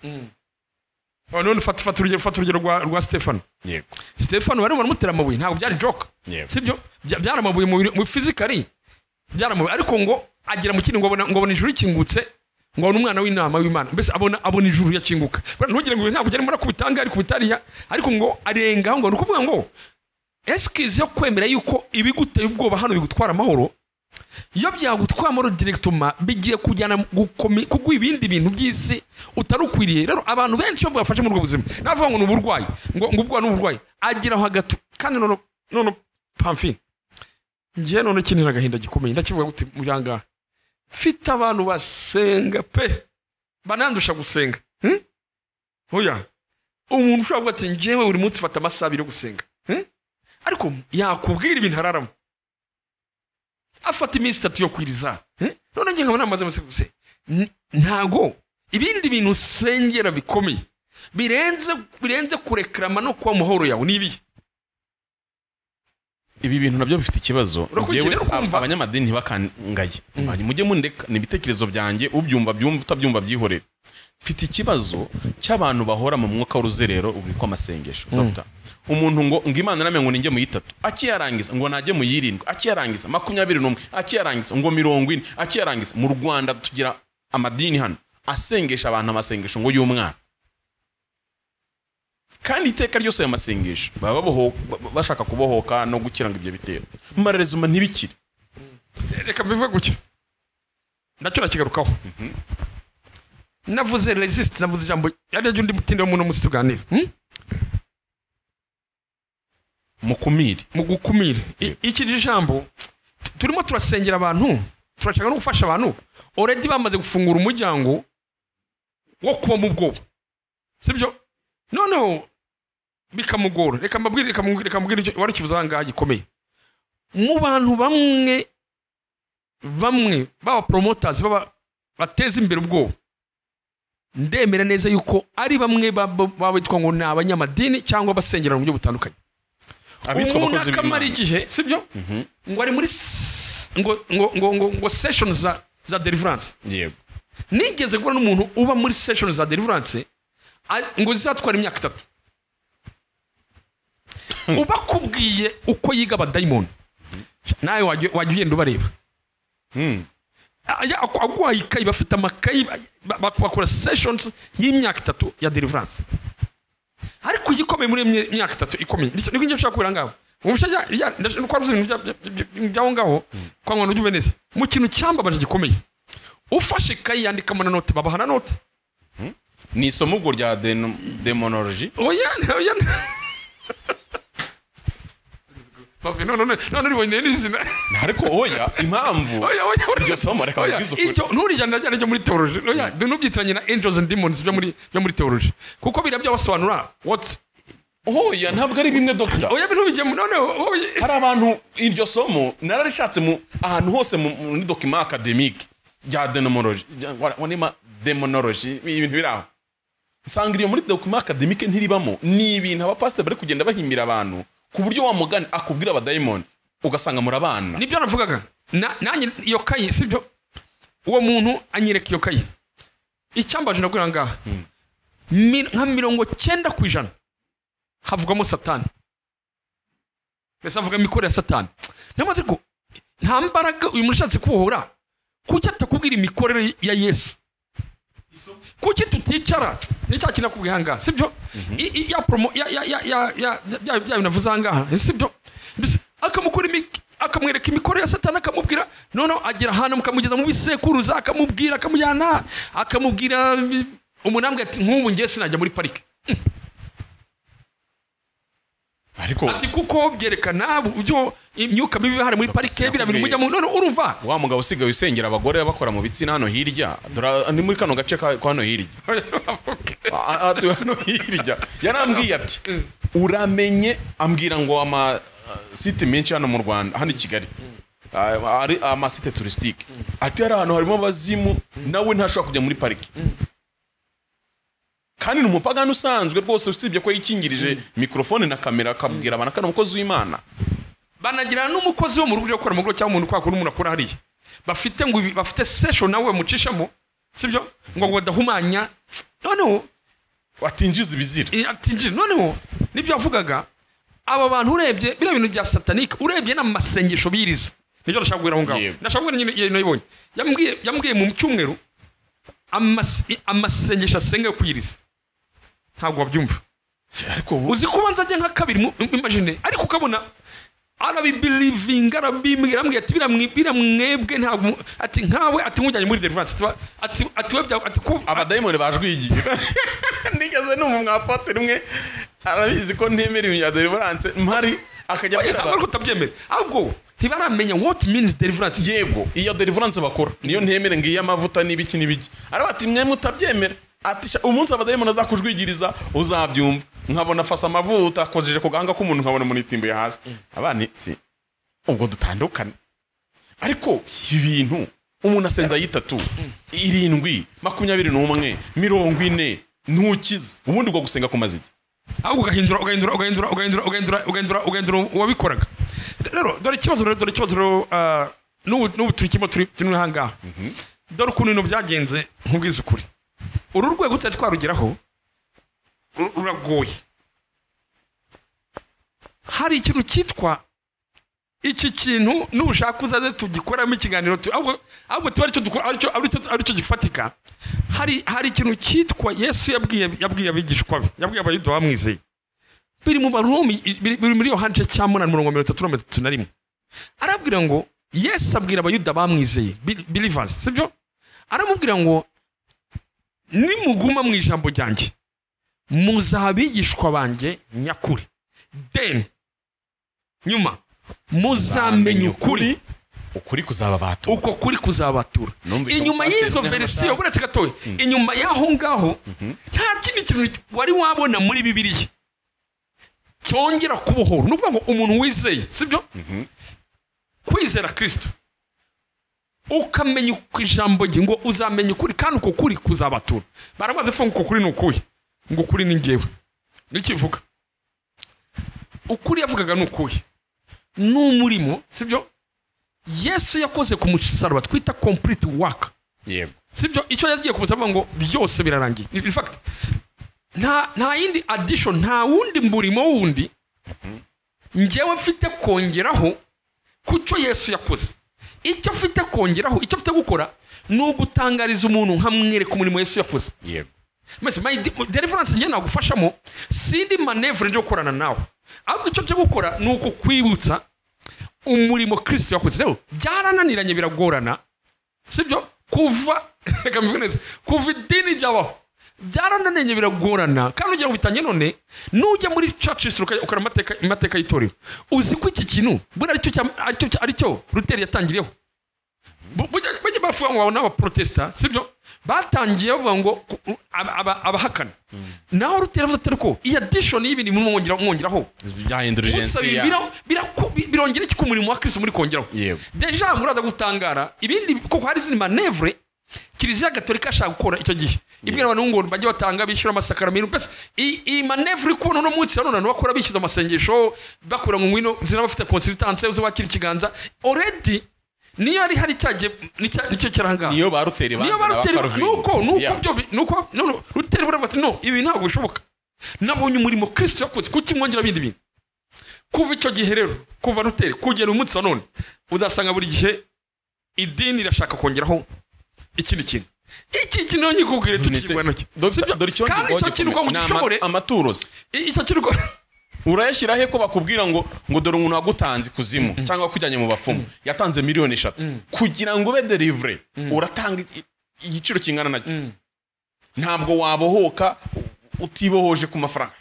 None fata urugero rwa Stefano. Yego. Stefano bari baramutera amabuye ntabwo byari joke. Sibyo? Byari amabuye mu physically. Byari amabuye ariko ngo agira mu kindi ngo abona ijuru ikingutse, ngo abona umwana w'intama w'Imana. Mbese abona ijuru yakinguka. Ntugire ngo ntabwo byari muri kubitanga ariko bitariya, ariko ngo arenga ngo nukuvuga ngo eskize yo kwemera yuko ibiguteye ubwoba hano bigutwara amahoro. Iyo byagutwara amahoro directement bigiye kujyana kugwa ibindi bintu by'isi utarukwiriye. Rero abantu benshi bafashe mu buzima navuga ngo n'uburwayi ngo ubwo n'uburwayi agira aho hagati kandi none Pamphile ngiye none kinira agahinda gikomeye ndakivuga gute mujanga mfite abantu basenga pe banandusha gusenga. Oya umuntu ushobora ati ngewe buri munsi fata amasaha yo gusenga, ariko yakubwira ibintu hararamo afata iminsi 3 yo kwiriza. None ngiye nkabona amaze muse ntago ibindi bintu usengera bikomeye birenze kurekrama no kwa muhoro yawe nibi. Ibi bintu nabyo bifite ikibazo. Ngewe abanyamadini ntibakangaye. Mujye mundeka n'ibitekerezo byanjye ubyumva utabyumva byihorera. Mfite ikibazo cy'abantu bahora mu mwuka w'uruzerero ubikwa amasengesho. Dr. Umuntu ngo Imana namenye ngo ninjye mu 3 akiyarangiza ngo najye mu 7 akiyarangiza 21 akiyarangiza ngo 40 akiyarangiza. Mu Rwanda tugira amadini hano asengesha abantu amasengesho ngo y'umwana, kandi iteka ryose y'amasengesho baba bashaka kubohoka no gukiranga ibyo bitero marerezuma ntibikire. Reka bivuga gutya ndacyo nakigarukaho. Navuze resist, navuze jambo yari undi mutinde w'umuntu musi tuganira. Mu gukumira iki jambo turimo turasengera abantu, turashaka no gufasha abantu already bamaze gufungura umuryango wo kuba mu bwoba, sibyo? Noneho bikamugora. Reka mbabwire wari kivuza hangaha gikomeye. Mu bantu bamwe baba promoters bateza imbere ubwoba, ndemera neza yuko ari bamwe babitwa ngo ni abanyamadini cyangwa basengera mu buryo butandukanye. Abitwa abakozi b'Imana igihe, sibyo? Ngo ari muri ngo sessions za deliverance. Yego. Nigeze kubona n'umuntu uba muri sessions za deliverance ngo zizatwara imyaka 3. Ubakubwiye uko yiga abadayimoni nawe wajya ugenda ubareba. Agwaye ikayi bafite amakayi bakora sessions y'imyaka 3 ya deliverance, ariko igikomeye muri imyaka 3 ikomeye niko njye nshaka kubira ngaho umushaja ndashaka kuvuza ibintu byaho ngaho kwa ngo ujye neza mu kintu cyambabaje gikomeye. Ufashe ikayi yandika mu note babahana note ni isomo ubwo rya demonology. Oya no ribonye n'izina ariko oya impamvu iryo somo reka bizuko icyo nurijana ryo muri theology. Oya nubyitiranye na angels and demons byo muri theology kuko birabyo basobanura what oya ntabwo ari bimwe Dr. oya bintu bijyemo none hari abantu iryo somo nararishatse mu ahantu hose muri document academique ya demonology ibintu biraho nsanga iyo muri document academique ntiribamo ni ibintu abapasiteri bari kugenda bahimbira abantu ku buryo wa mugani akubwira abadayimoni ugasanga murabana. Nibyo navugaga nanjye iyo kayi sibyo uwo muntu anyereka iyo kayi icyambaje nabwira ngaha nka 90% havugamo satani mbese avuga mikoro ya satani namaze ko nta mbaraga uyu mushatse kubohora kuki atakubwira imikorere ya Yesu kuki tuticara nicyo kinakubwiye ngaha sibyo ya promo ya binavuze ngaha sibyo akamukora akamwereka imikorere ya satani akamubwira none agira hano mukamugeza mu bisekuruza akamubwira akamujyana akamubwira umunambwe ati nk'ubu ngiye sinajya muri parike ariko ati kuko byerekana ubyo imyuka mibi hari muri parike bira bintu mujya mu none urumva wa mugabo usigaye usengera abagore bakora mu bitsina hano hirya ni muri kano gace kwa hano hirya hano hirya yarambwiye ati uramenye ambwira ngo ama site menshi hano mu Rwanda hano i Kigali ari ama site touristique ati ari hano harimo abazimu nawe ntashobora kujya muri parike kandi n'umupagano usanzwe rwose usibye ko yikingirije mikrofone na kamera akabwira abantu kana umukozi w'Imana banagira n'umukozi wo mu rugo ukora mu rugo cyangwa umuntu kwakora umuntu akora hariya bafite ngo bafite session nawe mucishamo sibyo ngo badahumanya noneho watinjiza ibizira atinjije noneho nibyo yavugaga aba bantu urebye bira bintu bya satanique urebye n'amasengesho biriza nibyo nashaka kubwira aho ngaho nashaka kubwira nyine nayibonye yambwiye mu cyumweru amasengesho asenga yo kwiriza ntabwo wabyumva ariko uzi kubanza ajya nka kabiri imagine ariko ukabona arabibelieving arabimbwira ambwiye ati biramwebwe ntabwo ati nkawe ati nkujyanye muri deliverance ati webya ati ko abadayimoni bajwigiye nigeze n'umwapote rumwe arabizi ko ntemera ibintu ya deliverance mpari akajya ariko utabyemera ahubwo ntibaramenya what means deliverance yego iyo deliverance bakora niyo ntemere ngiye amavuta n'ibiki n'ibiki arabati mwe mutabyemera ati umunsi abadayimoni azakujwigiriza uzabyumva nkabona fasa amavuta akojeje ku gahanga k'umuntu nkabona mu nitimbo ya hasi abani si ubwo dutandukane ariko ibi bintu umuntu asenza yitatu 7 21 40 ntukize ubundi bwo gusenga ku mazigi ahubwo ugahindura wabikoraga rero dore ikibazo n'ubu turi hangaha dore ukuntu ibintu byagenze nk'ubwiza ukuri uru rwego tutari twarugeraho ruragoye hari ikintu cyitwa iki kintu nushaka uzaze tugikoramo ikiganiro ahubwo tuba aricyo gifatika hari ikintu cyitwa Yesu yabwiye abigishwa be yabwiye abayuda bamwizeye biri mu Barumi biri muri Yohana 8:31 arabwira ngo Yesu abwira abayuda bamwizeye believers sibyo aramubwira ngo nimuguma mu ijambo ryanjye muzabigishwa banjye nyakuri then nyuma muzamenye ukuri kuzababatura uko kuri kuzabatura inyuma y'izo verisiyo buretse gatoya inyuma yaho ngaho nta kindi kintu wari wabona muri Bibiliya cyongera kubohora nuvuga ngo umuntu wizeye sibyo kwizera Kristo ukamenya ku ijambo rye ngo uzamenye ukuri kandi uko kuri kuzabatura baramaze funga uko kuri nukuye ngo kuri ni ngewe nikivuga ukuri yavugaga nukuye n'umurimo sibyo Yesu yakoze ku musaraba twita complete work yego sibyo icyo yagiye kumusaba ngo byose birarangiye in fact nta yindi addition nta wundi murimo wundi ngewe mfite kongeraho kucyo Yesu yakoze icyo mfite kongeraho icyo mfite gukora ni ugutangariza umuntu nkamwereka umurimo Yesu yakoze yego mbese my deliverance ngiye nagufashamo sindi manevre nje gukorana nawe ahubwo icyo cyo gukora ni uko kwibutsa umurimo Kristo yakoze rero byarananiranye biragorana sibyo kuva idini jyabaho byarananiranye biragorana kandi ugira ngo bitanye none nujya muri churches ukora amateka y'itorero uzi ko iki kintu buri aricyo Luther yatangiriyeho bujye bafuwa ngo n'aba protesta sibyo batangiye bavuga ngo abahakana naho rutera avuze atari ko iyi addition y'ibintu mwongeraho bya indulgence birongera iki ku murimo wa Kristo muri kongeraho deja muraza gutangara ibindi kuko hari izindi manevre Kiliziya Gatolika ashaka gukora icyo gihe ibwira abantu ngo bajye batanga bishyura amasakaramentu bese iyi manevre kubona no munsi none bakora bishyuza amasengesho bakora ngo ngwino zina bafite consultance uzo bakira ikiganza already niyo ari hari cyaje nicyo kiranga niyo baruteri banza nuko ruteri baravuga no ibi ntabwo bishoboka nabonye umurimo Kristo yakoze kuki mwongera bindi bintu kuva icyo gihe rero kuva ruteri kugera umunsi none udasanga buri gihe idini irashaka kongeraho ikindi kintu iki kintu nyikubwire tukibona nacyo dore icyo ngishobore amaturozi icyo kintu urayashyira he ko bakubwira ngo dore umuntu wagutanze kuzimu cyangwa kujyanye mu bapfumu yatanze miliyoni 3 kugira ngo ube delivery uratanga igiciro kingana nacyo ntabwo wabohoka utibohoje ku mafaranga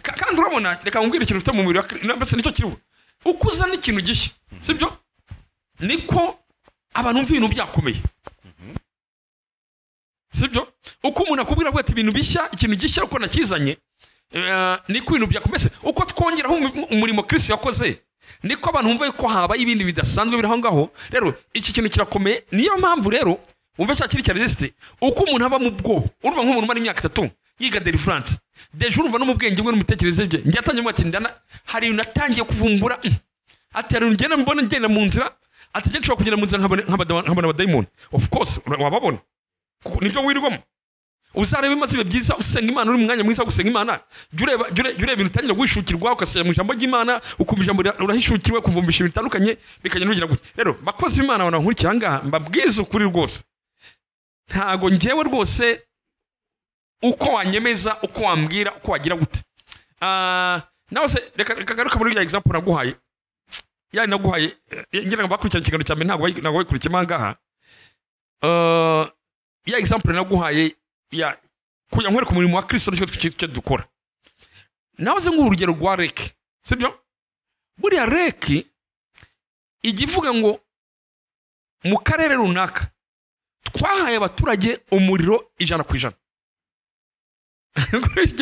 kandi urabona reka ngubwire ikintu ufite mu mubiri ndetse nicyo kiriho ukuza n'ikintu gishya sibyo niko abantu mva ibintu byakomeye sibyo uko umuntu akubwira ati ibintu bishya ikintu gishya uko nakizanye niko ibintu byakomeze uko twongeraho umurimo Kristo yakoze niko abantu bumva ko haba ibindi bidasanzwe biri aho ngaho rero iki kintu kirakomeye niyo mpamvu rero umva cyakiri cya resiste uko umuntu aba mu bwobo urumva nk'umuntu mari imyaka 3 yiga deliverance deje urumva no mu bwenge bwe n'umutekerereze bye njyatangiye mu ati ndana hari natangiye kuvumbura ati hari ngenda mbona ngenda mu nzira ati nshobora kugenda mu nzira nkabana abadayimoni of course wababona nibyo wirirwamo uzarebe maze byiza usenga Imana uri mu mwanya mwiza gusenga Imana jureba ibintu utangira gwishukirwa ukasaya mu ijambo ry'Imana ukumva ijambo urahishukirwe kuvumbisha bitandukanye bikagenda bigira gute rero bakoze Imana wana nkurikira ngaha mbabwiza ukuri rwose ntago ngewe rwose uko wanyemeza uko wambwira uko wagira gute nawe se reka garuka muri ya example naguhaye naguhaye ngira ngo bakurikirana ikiganiro cyane ntago bakurikira ngaha ya example naguhaye ya kuya nkwereka umurimo wa Kristo cyo dukora nawe ze ngurugero rwa reki sibyo buriya reki igivuga ngo mu karere runaka twahaye abaturage umuriro 100%.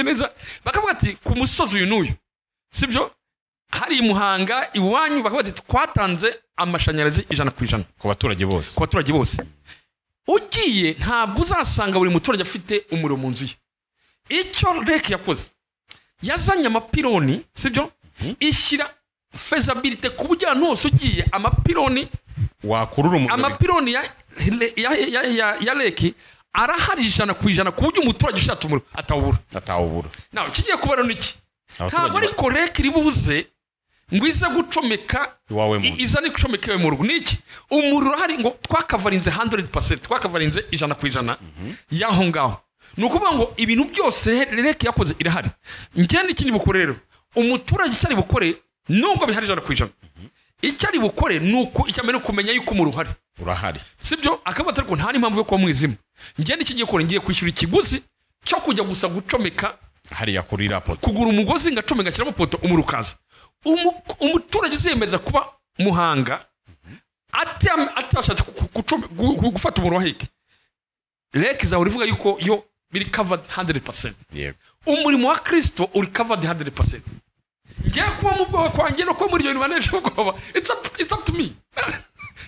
Neza bakavuga ati ku musozi uyu n'uyu sibyo hari Muhanga iwanyu bakavuga ati twatanze amashanyarazi 100% ku baturage bose ugiye ntabwo uzasanga buri muturage afite umuriro mu nzu ye icyo reki yakoze yazanye amapironi sibyo ishyira feasibility ku buryo hose ugiye amapironi wakurura umuriro amapironi ya reki arahari 100% ku buryo umuturage ushatse umuriro atawubura nawe kigiye kubara niki ntabwo ari koreki ribuze ngo iza gucomeka iza ni gucomeka iwe mu rugo niki umuriro hari ngo twakavarinze 100% twakavarinze 100% yaho ngaho nukuvuga ngo ibintu byose reki yakoze irahari ngende ikindi bukore rero umuturage cyari bukore nubwo bihari 100% icyari bukore nuko icyamene kumenya yuko umuriro urahari sibyo akabata ariko nta impamvu yo kuba mwizima ngende ikigiye kora ngiye kwishyura ikiguzi cyo kujya gusa gucomeka hari yakurira poto kugura umugozi ngacomeka kiramo poto umurukaza umuturage uzemeza kuba Muhanga atashatse gufata umuriro wahike reki zawe rivuga yuko yo biri covered 100%. Umurimo wa Kristo uri covered 100%. Ngiye kuba mu bwoba kwanjye no ko muri ibyo bibanesha ubwoba it's up to me.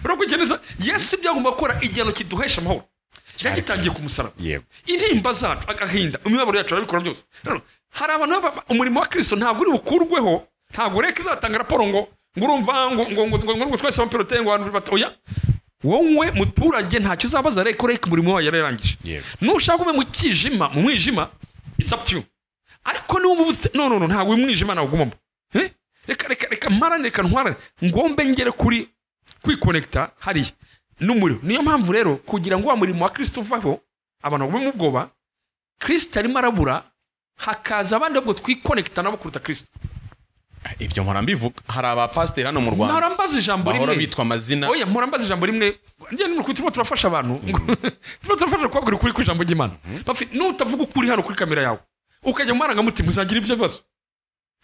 Roko geneza yes byagomba gukora igihano kiduhesha amahoro cyagitangiye ku musaraba intimba zacu agahinda umwabaro yacu arabikora byose rero hari abantu umurimo wa Kristo ntabwo uri bukurweho ntabwo reka izatanga raporo ngo urumva ngo twese amperote ngo abantu batoya wowe muturage ntacyo uzabaza reka umurimo wawe yararangije nushaka ube mu kijima mu mwijima it's up to you ariko no ntabwo umwijima nawo gumamo reka maraneka ntwara ngombe ngere kuri kwikonekta hari n'umuriro niyo mpamvu rero kugira ngo wa murimo wa Kristo uvaho abantu bamwe mu bwoba Kristo arimo arabura hakaza abandi bwo twikonekta nabo kuruta Kristo ibyo mpora mbivuga hari aba pastor hano mu Rwanda ntarambaza ijambo rimwe bahora bitwa amazina oya mpora ijambo rimwe ngiye mu kwitimo turafasha abantu turafasha kwabwira kuri ku ijambo ry'Imana bafi nutavuga ukuri hano kuri kamera yawe ukajya mu maranga mutima uzagira ibyo bibazo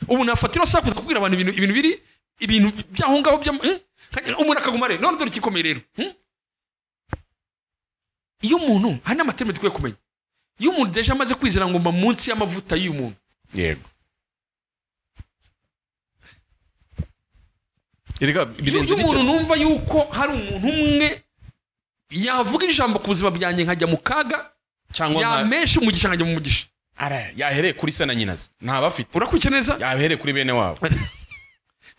ubu nafatira sapu kubwira abantu ibintu biri ibintu byaho ngaho bya umuntu akagumare none dore kikomeye rero iyo umuntu hari n'amaterme dukwiye kumenya iyo umuntu deje amaze kwizera ngo mba munsi y'amavuta y'uyu muntu yego iyo umuntu numva yuko hari umuntu umwe yavuga ijambo ku buzima byanjye nkajya mu kaga cyangwa yameshe umugisha nkajya mu mugisha yahereye kuri se na nyinazi ntabafite urakuke neza yahereye kuri bene wabo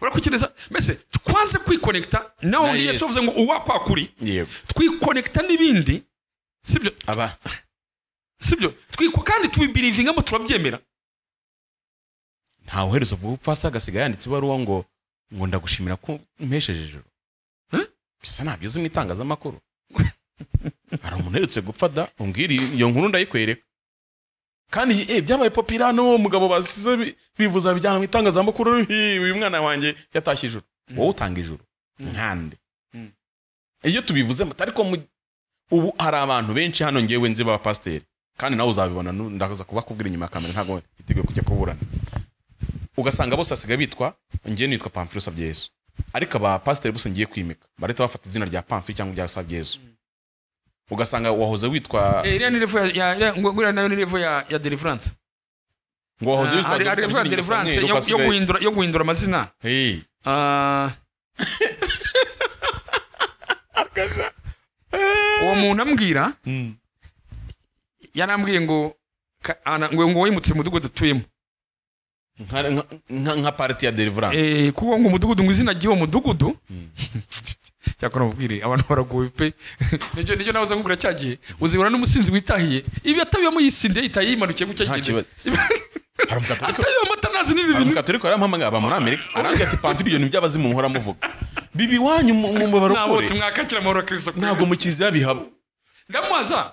urakuke neza mbese twanze kwikonekta nawe ndiye sovuze ngo uwakwa kuri yego twikonekta n'ibindi sibyo sibyo kandi tubibirivingamo turabyemera ntawe uhereza uvuga upfasa agasiga yanditse ibaruwa ngo ndagushimira ko mpesheje ijoro bisa nabyo uzi mu itangazamakuru hari umuntu uherutse gupfa da umbwira iyo nkuru ndayikwereka kandi byabaye popira no umugabo basize bivuza bijyana mu itangazamakuru uyu mwana wanjye yatashye ijoro wowe utanga ijoro nkande iyo tubivuze ariko ubu hari abantu benshi hano ngewe nzi ba pasiteri kandi nawe uzabibona ndaza kubakubwira inyuma ya kamera ntabwo yiteguye kujya kuburana ugasanga bose asigaye bitwa ngiye nitwa Pamphile usabye Yesu ariko aba pasiteri bose ngiye kwimika bareta bafata izina rya Pamphile cyangwa rya usabye Yesu ugasanga wahoze witwa iriya ni level ngwira nayo ni level ya deliverance ngo wahoze witwa deliverance yo guhindura amazina uwo muntu ambwira yarambwiye ngo wimutse mu mudugudu dutuyemo nka party ya deliverance kuko ngo umudugudu ngo izina ry'uwo mudugudu cyakora mubwire abantu baragoye pe nijyo nawe ngura cyagiye uzibona n'umusinzi witahiye ibi atabiyemo yisinde yitaye yimanukiye gucyo gihe hari umukatolika amatanazi n'ibi bintu umukatolika yarampamagaye aba muri Amerika arambye ati Pamphile ibyo by'abazimu muhora muvuga bibi wanyu mu barokore mwakakira amahoro Kristo ntabwo mukiza bihaba ndamubaza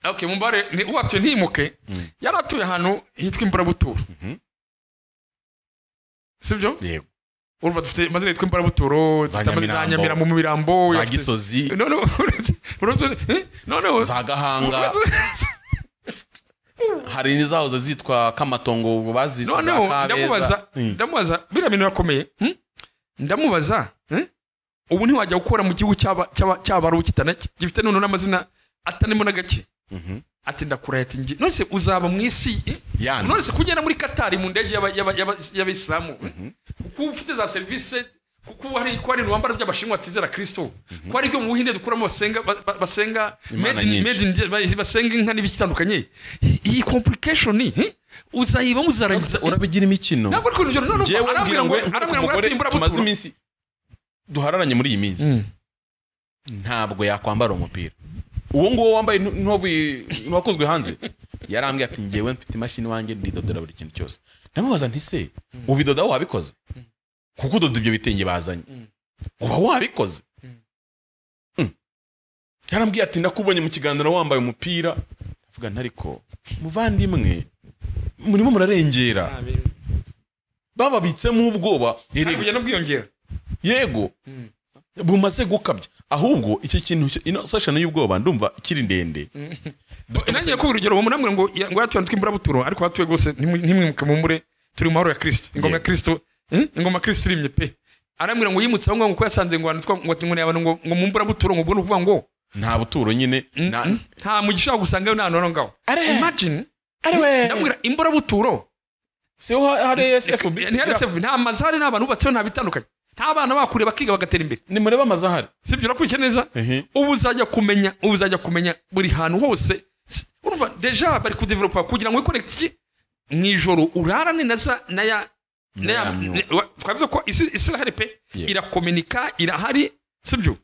okay mumbare ni uwatuye ntimuke yaratuye ahantu hitwa Imburabuturo sibyo yego urumva dufite mazina yitwa Imburabuturo zanyamira mu mirambo za Gisozi no za Gahanga hari nizahoze zitwa Kamatongo bazise za Kabeza ndamubaza biramino yakomeye ndamubaza ubu ntiwajya gukora mu gihugu cy'abaru kitana gifite none n'amazina atanimo na gake ati ndakuraye ati ngi none se uzaba mu isi none se kugenda muri Qatar mu ndege y'abayisilamu kuko ufite za service kuko hari n'uwambara by'abashinwa atizera Kristo ko ari byo mu Buhinde dukuramo basenga basenga inka n'ibitandukanye iyi complication uzayiba muzarangiza urabigira imikino ntabwo ariko no arambwira tumaze iminsi duhararanye muri iyi minsi ntabwo yakwambara umupira uwo nguwo wambaye n'uwakozwe hanze yarambwiye ati ngewe mfite imashini wanjye ndidodora buri kintu cyose ndamubaza nti se ubidoda wabikoze kuko udoda ibyo bitenge bazanye uba wabikoze yarambwiye ati ndakubonye mu kiganiro wambaye umupira avuga ntariko muvandimwe murimo murarengera bababitsemo ubwoba kujya no bwiyongera yego bumaze gukabya ahubwo iki kintu ino session y'ubwoba ndumva kiri ndende nanjye ko urugero uwo munamwe ngo yatuye tw'Imburabuturo ariko hatuye gose ntimwimuke mu mure turi mu mahoro ya Kristo ingoma ya Kristo ingoma Kristo irimye pe aramwira ngo yimutse aho ngo yasanze ngo abantu ngo mu Imburabuturo ngo kuvuga ngo nta buturo nyine nta mugisha gusangayo nta none ngaho imagine ndamwira Imburabuturo se hari SFB nta mazari n'abantu batse nta bitandukanye nta bana bakure bakiga bagatera imbere ni mureba amazahari sibyo urakurikije neza ubu uzajya kumenya buri hantu hose urumva deja bari ku developer kugira ngo iconnect iki mwijoro urarane naya twavuze ko isi hari pe irakomunika irahari sibyo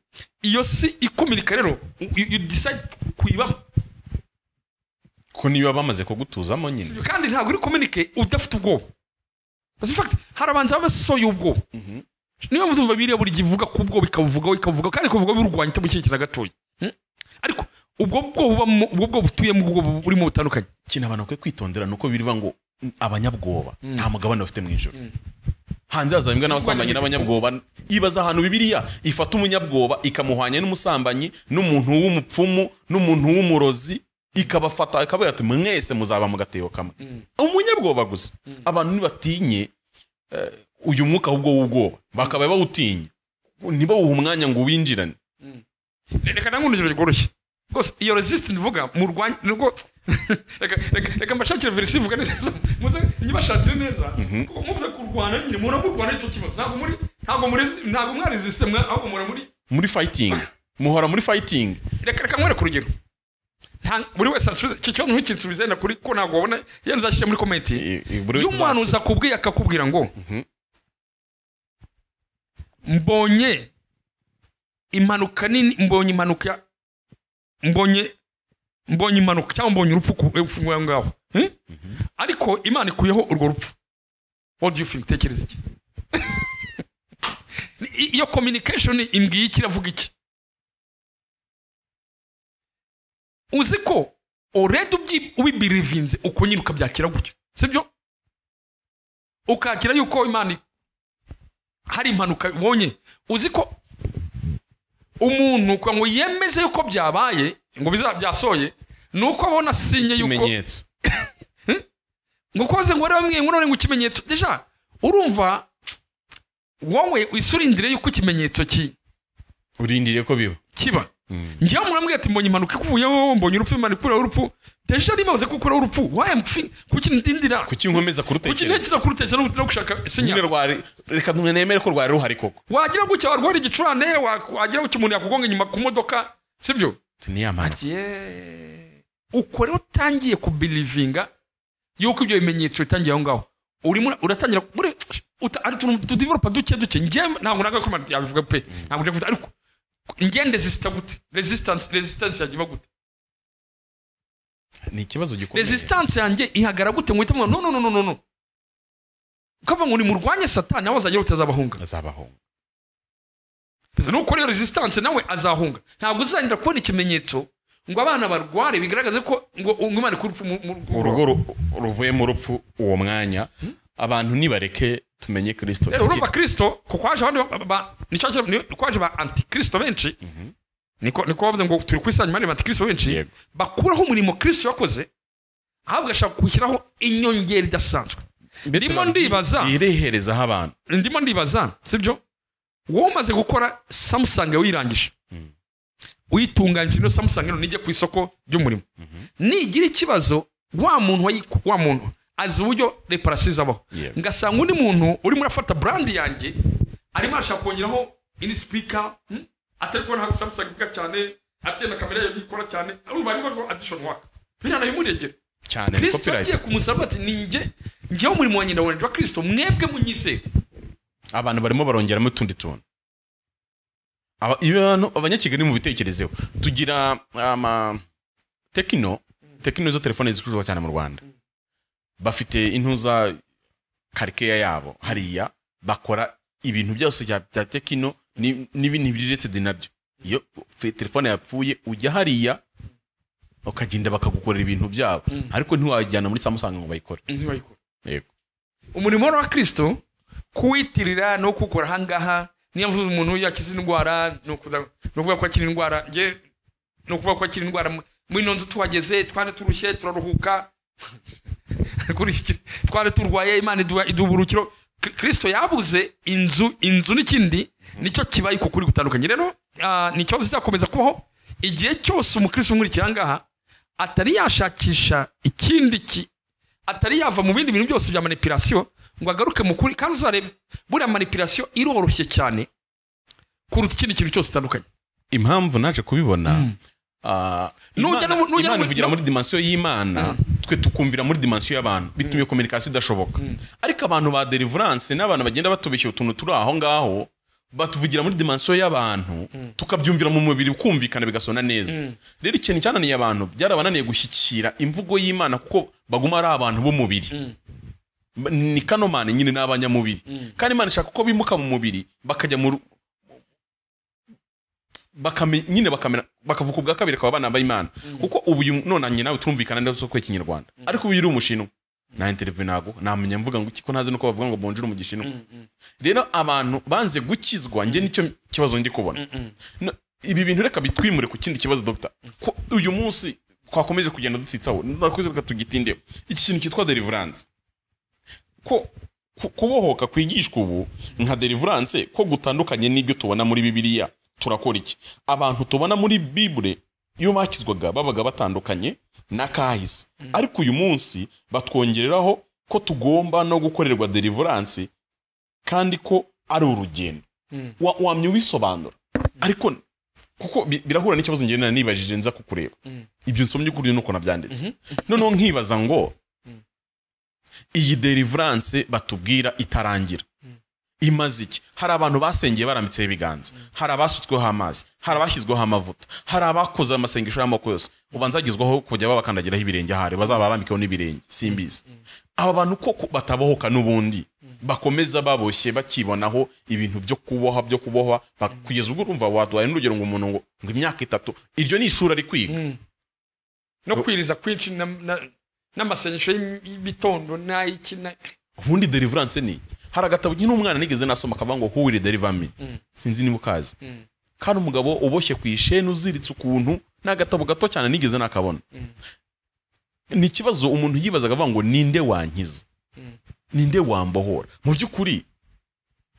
iyo si ikomunika rero you decide kuyibamo ko niyo bamaze kugutuzamo nyine kandi ntabwo uri communicate udafite ubwoba in fact harabanza abasoye ubwoba niba muzumva biriya buri givuga kubwo bikavuga kandi kuvuga birurwanya itamukikira gatoya ariko ubwo butuye mu bwo burimo butandukanye kina abantu kwe kwitondera nuko biriva ngo abanyabwoba nta mugabane bafite mu ijoro hanze hazabimbwa n'abasambanye n'abanyabwoba ibaza ahantu bibiliya ifata umunyabwoba ikamuhwanya n'umusambanyi n'umuntu w'umupfumu n'umuntu w'umurozi ikabafata ikabaye ati mwese muzaba mu gatebo kamwe umunyabwoba gusa abantu nibatinye uyu mwuka ahubwo w'ubwoba bakaba bawutinya niba wuha umwanya ngo winjirane reka nangu urugero rworoshye rwose iyo resist ndivuga mu rwanya nubwo reka mbashakire verisi ivuga neza muze nyibashakire neza kuko muvuze kurwana nyine muraburwana icyo kibazo ntabwo mwari system ahubwo muri fighting muhora muri fighting reka mwere ku rugero buri wese asubiza icyo kibazo ntukinsubize na kuri ko ntabwo wabona iyo nzashyira muri comment y'umuntu uza kubwiye akakubwira ngo mbonye impanuka nini mbonye impanuka cyangwa mbonye urupfu ngaho ariko Imana ikuyeho urwo rupfu. What do you think? Tekereza iki? Iyo communication imbwiye iki iravuga iki? Uzi ko already ubibirivinze uko nyine ukabyakira gutyo, sibyo? Ukakira yuko Imana hari impanuka ubonye, uzi ko umuntu kwa ngo yemeze yuko byabaye ngo byasoye nuko abona sinye yuko ikimenyetso ngo koze ngo rero mwe none ngo ikimenyetso deja urumva wowe isurindire yuko ikimenyetso urindiriye ko biba kiba ngiye murambwiye ati mbonye impanuka ikuvuyeho mbonye urupfu Imana ikura urupfu deja rimaze gukora urupfu kuki ndindira kuki nkomeza kurutekereza kuki ntekira kurutekereza no gushaka sinya reka nemere ko rwari ruhari koko wagira gucya warwara igicurane wagira gucya umuntu yakugonga inyuma ku modoka sibyo niyamana uko rero utangiye kubelivinga yuko ibyo bimenyetso bitangiye aho ngaho urimo uratangira ari tu developa duke ngiye ntabwo naga ko yabivuga pe ntabwo ndavuga ariko ngende resistance yagiye gute ni ikibazo gikomeye resistance yanjye ihagara gute ngo itamwe no ukava ngo ni murwanye satani nawe azagera utazabahunga biza nuko rero resistance nawe azahunga ntabwo uzangira kubona ikimenyetso ngo abana barware bigaragaze ko ngo Imana kurupfu mu rugo ruvuye mu rupfu uwo mwanya abantu nibareke tumenye Kristo urumva Kristo ko kwaje abandi kwaje ba antikristo benshi niko bavuze ngo turi kwisanya mari antikristo benshi bakuraho umurimo Kristo yakoze ahabwa ashaka kushyiraho inyongera idasanzwe ndimo ndibaza irehereza abantu ndimo ndibaza sibyo wowe umaze gukora Samsung wirangije uyitunganyije no Samsung no nije ku isoko ry'umurimo nigira ikibazo wa muntu azi uburyo reparation zabaho ngasanga undi muntu uri muri afata brand yanjye arimo ashaka kongeraho in speaker atari ko nta Samsung bika cyane atena kamera yo ikora cyane urumva ari ngo addition work birana imuregera cyane copyright Kristo kumusaba ati ngiye umurimo wanjye ndawone wa Kristo mwebwe munyise abantu barimo barongeramo tundi tuntu ibintu abanyakigali mu bitekerezeho tugira Tekino zo telefone zicuruzwa cyane mu Rwanda bafite intuza karikeya yabo hariya bakora ibintu byose bya Tekino n'ibintu biretse dinabyo iyo telefone yapfuye ujya hariya ukagenda bakagukorera ibintu byabo ariko ntiwajyana muri Samsung ngo bayikore yego umurimo wa Kristo kuwitirira no gukora hangaha niyo mvuze umuntu yakize indwara no kuvuga ko akiri indwara no kuvuga ko akiri indwara muri nonzo twageze twari turushye turaruhuka kuri iki twari turwaye Imana iduburukiro Kristo yabuze inzu n'ikindi nicyo kibaye ko kuri gutandukanye rero nicyo zizakomeza kubaho igihe cyose umukristo muri kirangaha atari yashakisha ikindi atari yava mu bindi bintu byose bya manipulation ngo agaruke mu kuri kandi uzarebe buri manipulation iroroshye cyane kuruta ikindi kintu cyose tandukanye impamvu naje kubibona Imana ivugira muri dimension y'Imana twe tukumvira muri dimension y'abantu bitumye communication idashoboka ariko abantu ba deliverance n'abantu bagenda batubeshye utuntu turi aho ngaho batuvugira muri dimension y'abantu tukabyumvira mu mubiri ukumvikana bigasona neza rero ikintu cyananiye abantu byarabananiye gushyikira imvugo y'Imana kuko baguma ari abantu bo mubiri ni kanomane nyine n'abanyamubiri kandi Imana ishaka ko bimuka mu mubiri bakajya mu nyine bakavuka ubwa kabiri kwa bana b'Imana kuko ubu nonanye nawe turumvikana neza ko ikinyarwanda ariko ubu yiri umushinwa na interview nago namenya mvuga ngo kiko ntazi nuko bavuga ngo bonjour mu gishinwa rero abantu banze gukizwa nge nicyo kibazo ndi kubona ibi bintu reka bitwimure ku kindi kibazo doctor ko uyu munsi twakomeje kugenda dutitsaho nakoze reka tugitindeho iki kintu cyitwa deliverance ko kubohoka kwigishwa ubu nka deliverance ko gutandukanye n'ibyo tubona muri Bibiliya turakora iki abantu tubona muri Bible iyo bakizwaga babaga batandukanye n'akahise ariko uyu munsi batwongereraho ko tugomba no gukorerwa deliverance kandi ko ari urugendo wamye wisobanura ariko kuko birahura n'ikibazo ngenda nibajije nza kukureba ibyo nsomye kuri nuko nabyanditse none nkibaza ngo iyi deliverance batubwira itarangira imaze iki hari abantu basengeye baramitse ibiganza hari abasutsweho amazi hari abashyizweho amavuta hari abakoze amasengesho y'amoko yose ubanzagizwaho kujya babakandagiraho ibirenge hari bazabarambikeho n'ibirenge simbizi aba bantu koko batabohoka n'ubundi bakomeza baboshye bakibonaho ibintu byo kubohwa kugeza ubwo urumva waduhaye n'urugero ngo umuntu ngo imyaka 3 iryo ni ishuri ari kwiga no kwiriza kwinshi n'amasengesho y'ibitondo n'ayikina ubundi deliverance ni hari agatabo nyine umwana nigeze nasoma akavuga ngo who will deliver me sinzi niba ukazi kandi umugabo uboshye ku isheni uziritse ukuntu n'agatabo gato cyane nigeze nakabona ni ikibazo umuntu yibazaga avuga ngo ninde wankiza ninde wambohora mu by'ukuri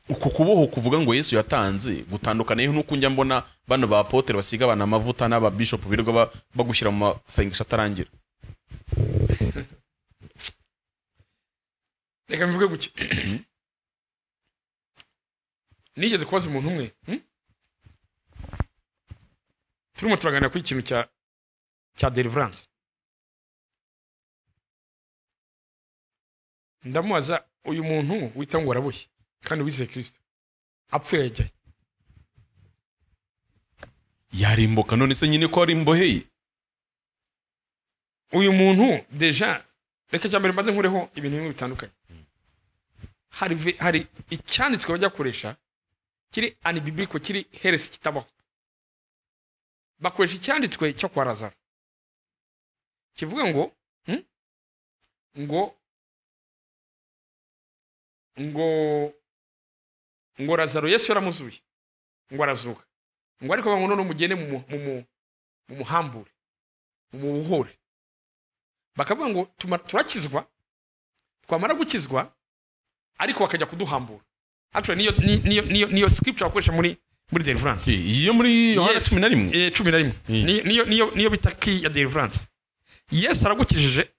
uko kuboho kuvuga ngo Yesu yatanze gutandukana n'uko njya mbona bano ba apotre basiga abana amavuta n'aba bishop birirwa bagushyira mu masengesho atarangira. Reka mvuge guki nigeze kubaza umuntu umwe turimo turaganira ku ikintu cya deliverance ndamubaza uyu muntu wita ngo arabuye kandi wizeye Kristo apfuye yajyaye yarimboka none se nyine ko ari imboheye uyu muntu deja reka cyambere mbaze nkureho ibintu bimwe bitandukanye hari icyanditswe bajya koresha kiri anibibliko kiri heresi kitabaho bakoresha icyanditswe cyo kwa Lazaro kivuga ngo Lazaro Yesu yaramuzuye ngo arazuka ngo ariko bango none umugene mu muhambure mu buhore bakavuga ngo turakizwa twamara gukizwa ariko bakajya kuduhambura actually niyo scripture bakoresha muri deliverance iyo muri Yohana 11 niyo bitaki ya deliverance Yesu aragukijije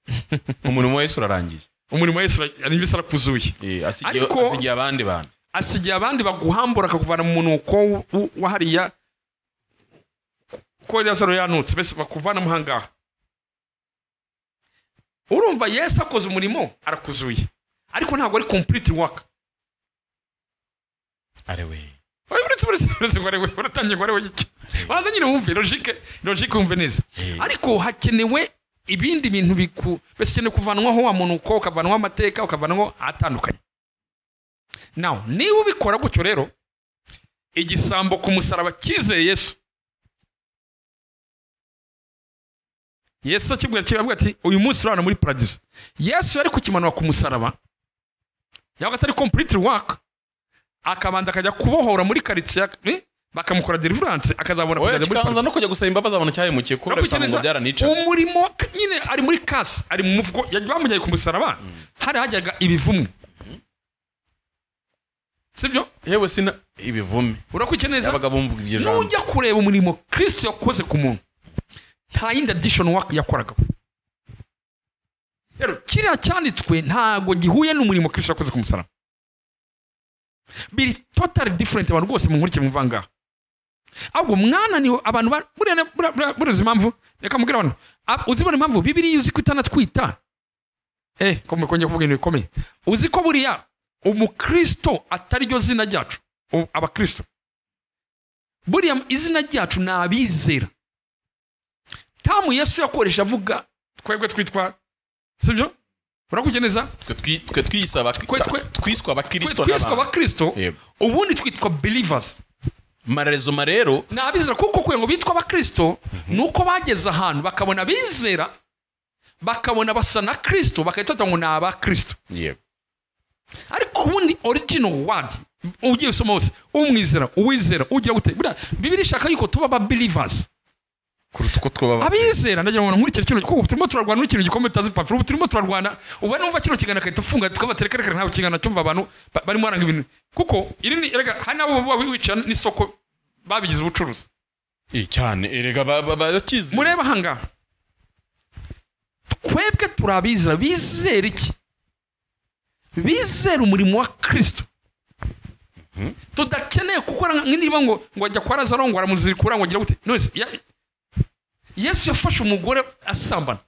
umurimo wa Yesu urarangiye umurimo wa Yesu aribisa arakuzuye asigiye abandi bantu asigiye abandi baguhambura akakuvana mu munuko wahariya ko Lazaro yanutse bese bakuvana muhangaha urumva Yesu akoze umurimo arakuzuye ariko ntabwo ari complete work arewe uretse ngo arewe uratangiye ngo arewe iki waza nyine wumve logique wumve neza ariko hakenewe ibindi bintu bese cyane kuvanwaho wa muntu uko ukavanwaho amateka ukavanwaho atandukanye now niba ubikora gutyo rero igisambo ku musaraba kizeye Yesu akibwira ati uyu munsi urana muri paradiso Yesu yari kukimanura ku musaraba yabaga atari complete work akabanda akajya kubohora muri quartier bakamukora deliverance akazabona kujya muri kanza no kujya gusaba imbabazi abona cyahemukiye kubera bisanzwe byaranica umurimo nyine ari muri kasi ari mu muvugo yajyamujyaye ku musaraba hari hajyaga ibivumwe sibyo yewe sina ibivume urakukeneza yabaga bumvuga iryo jambo nujya kureba umurimo Kristo yakoze ku muntu nta yindi addition work yakoraga rero kiriya cyanditswe ntago gihuye n'umurimo Kristo yakoze ku musaraba biri totally different abantu rwose mu nkurikije muvanga ahubwo mwana ni abantu buriya impamvu reka mubwira abantu uzibona impamvu Bibiliya uzi ko itanatwita komwe kongera kuvuga ibintu bikomeye uzi ko buriya umukristo atari ryo zina ryacu abakristo buriya izina ryacu ni abizera tamu Yesu yakoresha avuga twebwe twitwa sibyo urakugeneza twe twisaba twiswa abakristo ubundi twitwa believers marezo marero nabizera kuko kwengo bitwa abakristo nuko bageze ahantu bakabona bizera bakabona basa na Kristo bakayitota ngo naba Kristo ariko ubundi original word ugiye usoma hose umwizera uwizera ugira gute Bibiliya ishaka yuko tuba aba believers kuruta uko twaba abizera ndagira ngo nkurikire kino kuko turimo turarwana n'ikintu gikomeye tazi papuro turimo turarwana ubu numva kino kigana kayita funga tukabaterekera ntawe kigana cyumva abantu barimo aranga ibintu kuko iri ni erega hari nabo wica n'isoko babigize ubucuruzi cyane erega bakizi mureba ahangaha twebwe turabizera bizera iki bizera umurimo wa Kristo tudakeneye gukora niba ngo ajya kwa Lazaro ngo aramuzirikura ngo agira gute none Yesu yafashe umugore asambana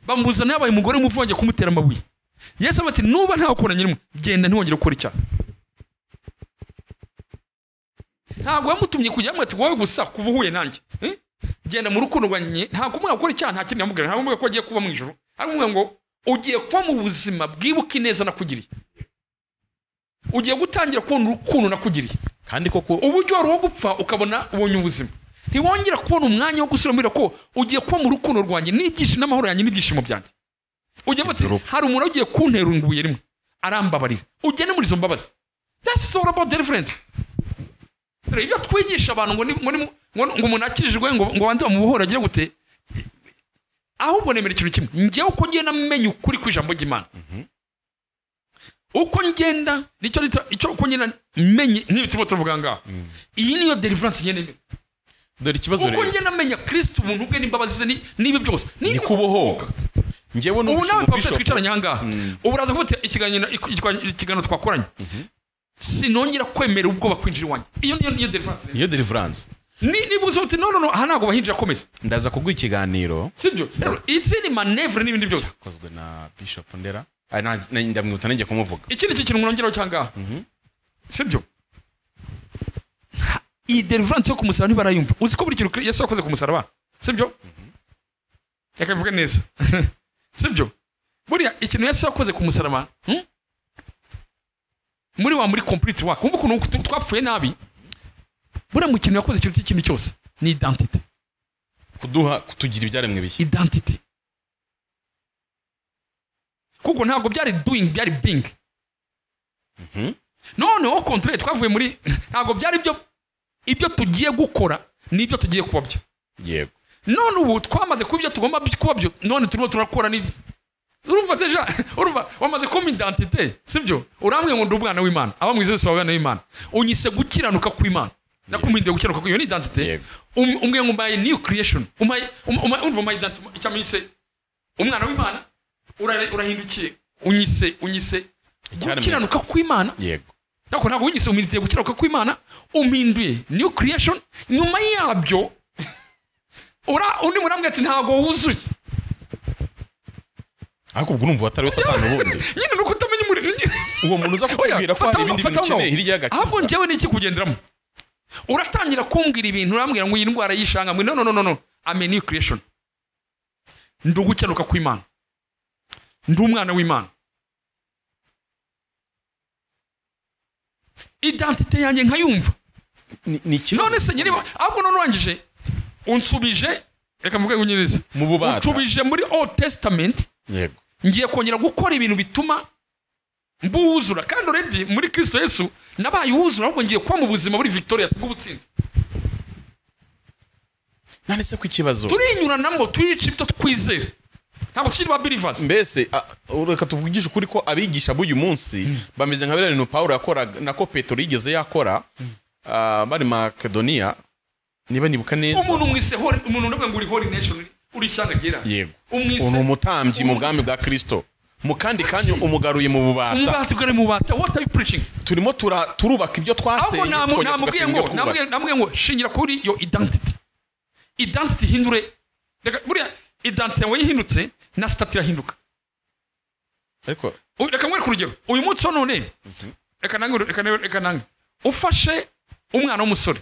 bamuzana yabaye umugore muvunge kumutera amabuye Yesu ati nuba nta ukora nyirimo genda ntiwongere gukora icyaha ntabwo yamutumye kujya ati wowe gusa kubuhuye nanjye genda mu rukundo rwanye nta kumwe gukora icyaha nta kintu yamubwira nta kumwe ko agiye kuba mu ijuru ariko ngo ugiye kuba mu buzima bwibuka ineza nakugiriye ugiye gutangira kubona urukundo nakugiriye kandi koko uburyo wari wo gupfa ukabona ubonye ubuzima ntiwongera kubona umwanya wo gusubira ko ugiye kuba mu rukundo rwanjye n'ibyishimo n'amahoro yanjye n'ibyishimo byanjye ugiye muti hari umuntu ugiye kuntera unguye rimwe arambabarira ugene muri izo mbabazi that's all about deliverance ibyo twigisha abantu ngo umuntu akirijwe ngo wanze bamubohora agira gute ahubwo nemera ikintu kimwe ngewe uko ngenda menya ukuri kw'ijambo ry'Imana uko ngenda icyo uko ngenda menye nk'ibitimo tuvuga ngaho iyi niyo deliverance ngende dore ikibazo rero uko ngenda menya Kristo umuntu ubwe n'imbabazi ze n'ibi byose ni kubohoka ngewe ubu nawe Prophet twicaranye ahangaha ubu uraza kuvuga ikiganiro twakoranye sinongera kwemera ubwoba kwinjira iwanjye iyo niyo deliverance niba uzi uti no aha ntabwo bahinjira komeza ndaza kuguha ikiganiro sibyo izindi manevre n'ibindi byose kozwe na Bishop Ndera ndamwibutsa nanjye kumuvuga ikindi kintu mwongeraho cyangwa sibyo iyi deliverance yo kumusaraba ntibarayumva uzi ko buri kintu Yesu yakoze ku musaraba sibyo reka mvuge neza sibyo buriya ikintu Yesu yakoze ku musaraba muri complete work umva ukuntu twapfuye nabi buriya mu kintu yakoze ikintu cy'ikindi cyose ni identity kutugira ibyaremwe bishya identity kuko ntabwo byari doing byari being none au contraire twavuye muri ntabwo byari ibyo tugiye gukora n'ibyo tugiye kuba byo yego none ubu twamaze kuba ibyo tugomba kuba byo none turimo turakora urumva deja urumva wamaze kuba identité sibyo urambwe ngo ndi umwana w'Imana aba mwize wese wabana w'Imana unyise gukiranuka kw'Imana nakuminde gukiranuka kw'iyo ni identité umwe ngo mbaye new creation umva my identity icyamitse umwana w'Imana urahindukiye unyise gukiranuka kw'Imana yego ntabwo unyise uminditiye gukiranuka kw'Imana umpinduye new creation nyuma yabyo undi murambwe ati ntabwo wuzuye ariko ubwo urumva watari we Satani ubundi nyine nuko utamenya uwo muntu uza kukubwira ko hari ibindi bintu ukeneye hirya y'agakiza ahubwo njyewe ni iki kugenderamo uratangira kumbwira ibintu urambwira ngo iyi ndwara yishanga mwe no I'm a new creation ndi ugukiranuka kw'Imana ndi umwana w'Imana identité yanjye nkayumva none se nyirimo ahubwo none urangije unsubije reka mvuge ngunyiriza mu bubata unsubije muri Old Testament yego ngiye kongera gukora ibintu bituma mbuzura kandi already muri Kristo Yesu nabaye uwuzura ahubwo ngiye kuba mu buzima muri victorious bw'ubutsinzi none se ku ikibazo turinyuranamo turica ibyo twizera ntabwo tukiri ba believers mbese reka tuvugishe ukuri ko abigisha b'uyu munsi bameze nka biriya Paulo yakoraga nako Petero yigeze yakora bari Makedonia niba nibuka neza umuntu mwise umuntu ndavuga ngo uri holy nation uri cyane gira yego umuntu umutambyi mu bwami bwa Kristo mu kandi kanyo umugaruye mu bubata umubati bwari mu bubata what are you preaching turimo turubaka ibyo twasenye namubwiye ngo shingira kuri yo identity hindure buriya identity yawe yihindutse na stat irahinduka ariko reka mwere ku rugero uyu munsi none reka nange ufashe umwana w'umusore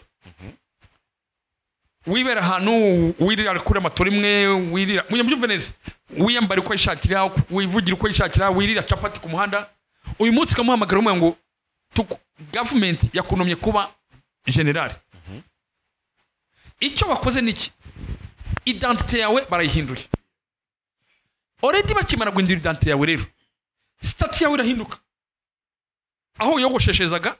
wibera ahantu wirira kuri amatora imwe wirira mubyumve neza wiyambara uko yishakira wivugira uko yishakira wirira capati ku muhanda uyu munsi kamuhamagara umwe ngo government yakunomye kuba general icyo bakoze niki identité yawe barayihinduye already bakimara guhindura identité yawe rero stat yawe irahinduka aho yogosheshezaga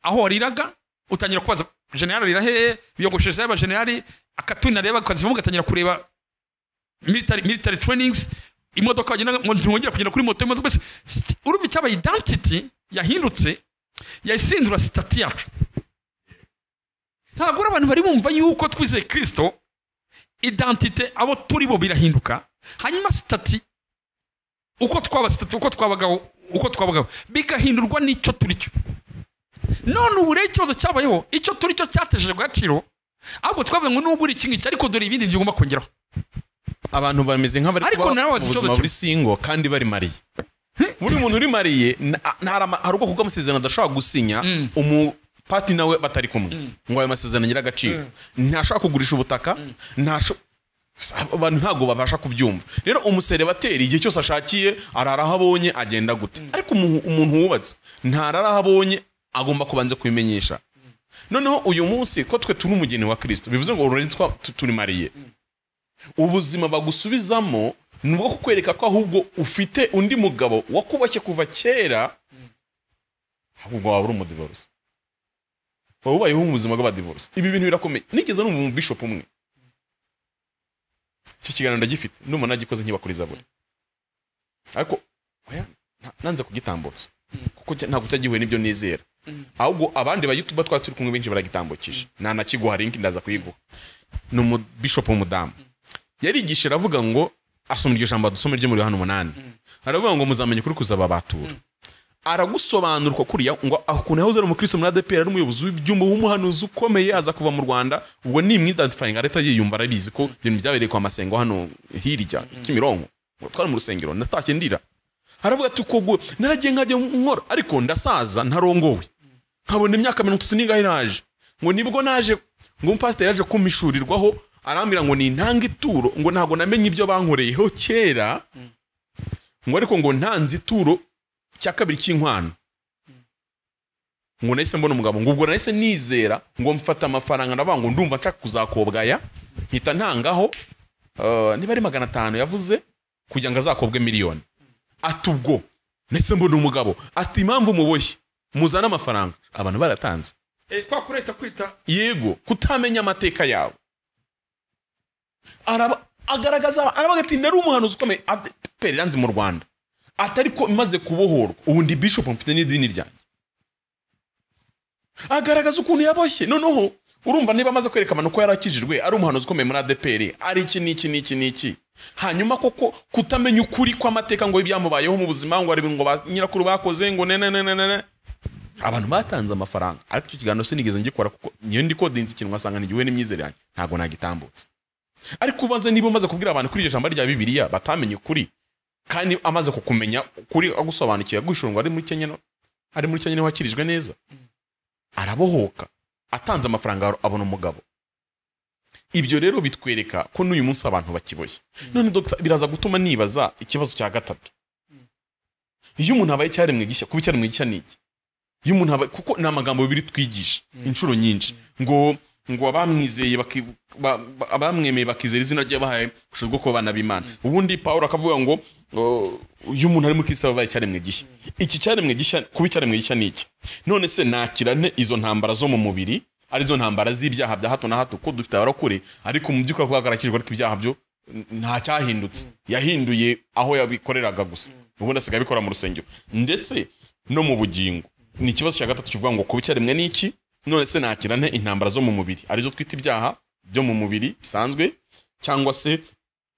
aho wariraga utangira kubaza general rirahe biyogoshesha y'aba general akatwina reba kazivuga gatangira kureba military trainings imodoka bagenda ngo ntongera kugenda kuri moto imodoka urumva cyaba identity yahindutse yasindura stat yacu ntabwo abantu bari bumva yuko twizeye Kristo identite abo turi bo birahinduka, hanyuma stati uko twabagaho bigahindurwa n'icyo turi cyo. None ubu rero ikibazo cyabayeho, icyo turi cyo cyatejeje agaciro, ahubwo twavuga ngo n'ubu uri iki ariko dore ibindi bigomba kongeraho. Abantu bameze nk'abari kuba ubuzima buri singo kandi bari mariye. Buri muntu uri mariye hari ubwoko bw'amasezerano adashobora gusinya umupati nawe batari kumwe ngo ayo masezerano agira agaciro. Ntashaka kugurisha ubutaka, abantu ntabwo babasha kubyumva. Rero umuserebateri igihe cyose ashakiye arara aho abonye agenda gute, ariko umuntu wubatse ntarara aho abonye, agomba kubanza kubimenyesha. Noneho uyu munsi ko twe turi umugeni wa Kristo, bivuze ngo turi mariye, ubuzima bagusubizamo nubwo kukwereka ko ahubwo ufite undi mugabo wakubashye kuva kera, ahubwo waba uri umudivorce, waba ubayeho mu buzima bw'abadivorce. Ibi bintu birakomeye. Nigeze numva mu bishop umwe, iki kiganiro ndagifite, ndumva nagikoze nkibakuriza buri, ariko oya nanze kugitambutsa kuko ntabwo utagihuye n'ibyo nizera, ahubwo abandi ba YouTube twari turi kumwe benshi baragitambukije, nakiguha link ndaza kuyiguha. Ni umubishop w'umudamu yarigisha, aravuga ngo asoma iryo jambo dusoma ryo muri Yohana 8, aravuga ngo muzamenye kuri kuzaba batura. Aragusobanurwa kuriya ngo akuntu yahoze ari umukristo muri ADPR, ari umuyobozi w'ibyumba w'umuhanuzi ukomeye, aza kuva mu Rwanda. Ubwo ni imwidentifying areta yiyumva arabizi ko ibintu byabereye kwa Masengo hano hirya Kimironko, twari mu rusengero natashye ndira. Aravuga ati ko naragiye nkajya nkora, ariko ndasaza ntarongowe, nkabona imyaka 30 ningahe naje, ngo nibwo naje ngo umupasiteri yaje kumishurirwaho, arambira ngo ni intanga ituro, ngo ntago namenye ibyo bankoreyeho kera, ngo ariko ngo ntanze ituro cya kabiri cy'inkwano, ngo nahise mbona umugabo, ngo ubwo nahise nizera, ngo mfata amafaranga ndavuga ngo ndumva nshaka kuzakobwaya, mpita ntangaho niba ari 500 yavuze kugira ngo azakobwe miliyoni. Ati ubwo nahise mbona umugabo, ati impamvu muboshye muzana amafaranga, abantu baratanze. Kwa kureta kwita yego kutamenya amateka yawe. Agaragaza aravuga ati nari umuhanuzi ukomeye peranze mu Rwanda, atari ko imaze kubohorwa ubu ndi bishop mfite n'idini ryanjye. Agaragaza ukuntu yaboshye. Noneho urumva niba amaze kwerekana uko yarakijijwe, ari umuhanuzi ukomeye muri ADPR, ari iki hanyuma koko kutamenya ukuri kw'amateka ngo ibyamubayeho mu buzima, ngo ari ngo nyirakuru bakoze ngo ne abantu batanze amafaranga. Ariko icyo kiganiro sinigeze ngikora kuko niyo ndi codinze ikintu ngasanga nigiwe n'imyizere yanjye, ntago nagitambutse. Ariko ubanze niba umaze kubwira abantu kuri iryo jambo rya Bibiliya batamenye ukuri, kandi amaze kukumenya kuri agusobanukiye, agushurwa ari muri Kenya, ari muri Kenya wakirijwe neza, arabohoka atanze amafaranga abona umugabo. Ibyo rero bitwereka ko n'uyu munsi abantu bakiboshye. None Dr. biraza gutuma nibaza ikibazo cya gatatu. Iyo umuntu abaye cyaremwe gishya, kuba cyaremwe gishya niki? Iyo umuntu abaye, kuko ni amagambo bibiri twigisha inshuro nyinshi, ngo abamwizeye abamwemeye bakizera izina rye bahaye ushobora ko bana b'Imana. Ubundi Paulo akavuga ngo iyo umuntu ari mu Kristo abaye cyaremwe gishya. Iki cyaremwe gishya, kuba cyaremwe gishya niki? None se nakirane izo ntambara zo mu mubiri, ari zo ntambara z'ibyaha bya hato na hato ko dufite abarakure, ariko mu byukuri kwagarakijwe ariko ibyaha byo nta cyahindutse, yahinduye aho yabikoreraga gusa, ubundi asigaye abikora mu rusengero ndetse no mu bugingo. Ni ikibazo cya gatatu kivuga ngo kuba cyaremwe niki? None se nakirane intambara zo mu mubiri, ari zo twita ibyaha byo mu mubiri bisanzwe, cyangwa se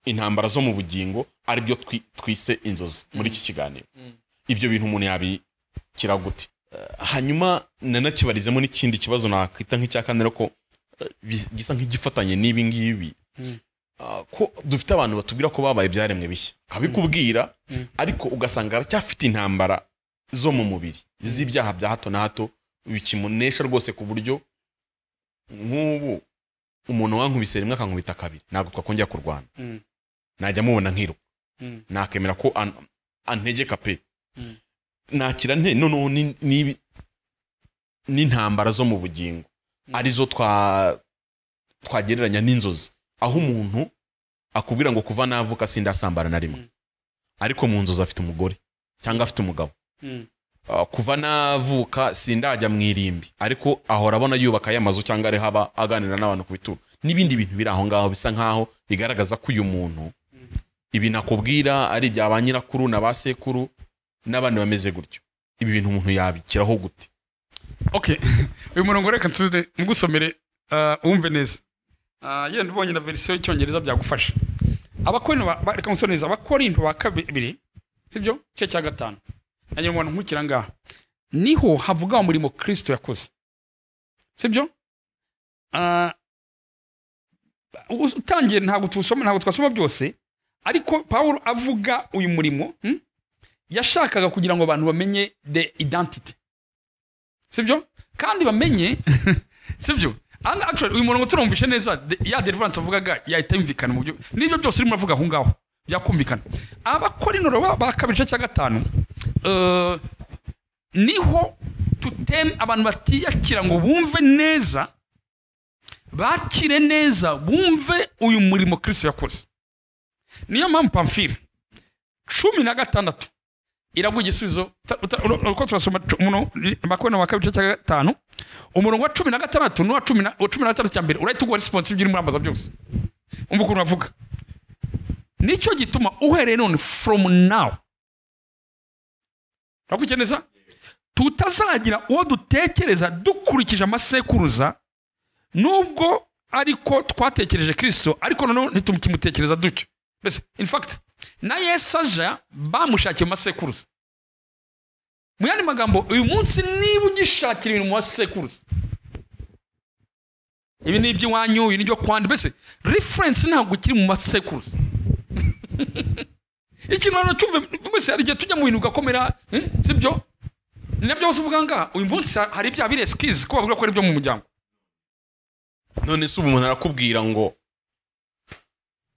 intambara zo mu bugingo ari byo twise inzozi muri iki kiganiro. Ibyo bintu umuntu yabikira gute? Hanyuma nanakibarizemo n'ikindi kibazo nakwita nk'icyakanira ko gisa nk'igifatanye n'ibi ngibi, ko dufite abantu batubwira ko babaye byaremwe bishya, kabikubwira ariko ugasanga aracyafite intambara zo mu mubiri z'ibyaha bya hato na hato bikimunesha rwose, ku buryo nk'ubu umuntu wankubise rimwe akankubita kabiri ntabwo twakongera kurwana, najya mubona nkiruka, nakemera ko antegeka pe, nakira nte. Noneho n'intambara zo mu bugingo arizo twagereranya n'inzozi, aho umuntu akubwira ngo kuva navuka sindasambara na rimwe, ariko mu nzozi afite umugore cyangwa afite umugabo. Kuva navuka sindajya mu irimbi, ariko ahora abona yubaka y'amazu cyangwa ari haba aganira n'abantu ku bituro, n'ibindi bintu biri aho ngaho bisa nkaho bigaragaza ko uyu muntu ibi nakubwira ari ibya ba nyirakuru na ba sekuru n'abandi bameze gutyo. Ibi bintu umuntu yabikiraho gute? Okay, uyu murongo reka nsubize mugusomere wumve neza yenda ubonye na verisiyo y'icyongereza byagufasha. Reka musore neza, Abakorinto ba kabiri sibyo cyo cya 5 nanyo ngo nkukira ngaha niho havuga umurimo Kristo yakoze sibyo. Utangiye ntabwo twasoma byose, ariko Paulo avuga uyu murimo yashakaga kugira ngo abantu bamenye the identity sibyo, kandi bamenye sibyo. Actually uyu murongo turumvishe neza ya deliverance avugaga yahita yumvikana mu byo nibyo byose urimo avuga aho ngaho byakumvikana. Abakorinto ba kabiri cya 5 niho abantu batiyakira ngo bumve neza, bakire neza, bumve uyu murimo Kristo yakoze. Niyo mpamvu Pamfile 16 iraguha igisubizo uko turasoma Abakorinto ba kabiri cya 5 umurongo wa 16 n'uwa 13 cya mbere urahita ugwa response by'iri murambaza byose. Umva ukuntu avuga, nicyo gituma uhereye none from now rakukeneza tutazagira uwo dutekereza dukurikije amasekuruza, nubwo ariko twatekereje Kristo ariko none ntitukimutekereza dutyo. Mbese in fact na Yesu aja bamushakiye amasekuruza. Mu yandi magambo uyu munsi niba ugishakira ibintu mu masekuruza, ibi ni iby'iwanyu, ibi ni byo kwandi, mbese reference ntabwo kiri mu masekuruza. Ikintu hano cyumve mbese hari igihe tujya mu bintu ugakomera sibyo, ni nabyo bose uvuga nga uyu munsi hari ibya bire skills ko bavuga ko ari byo mu muryango. None se umuntu arakubwira ngo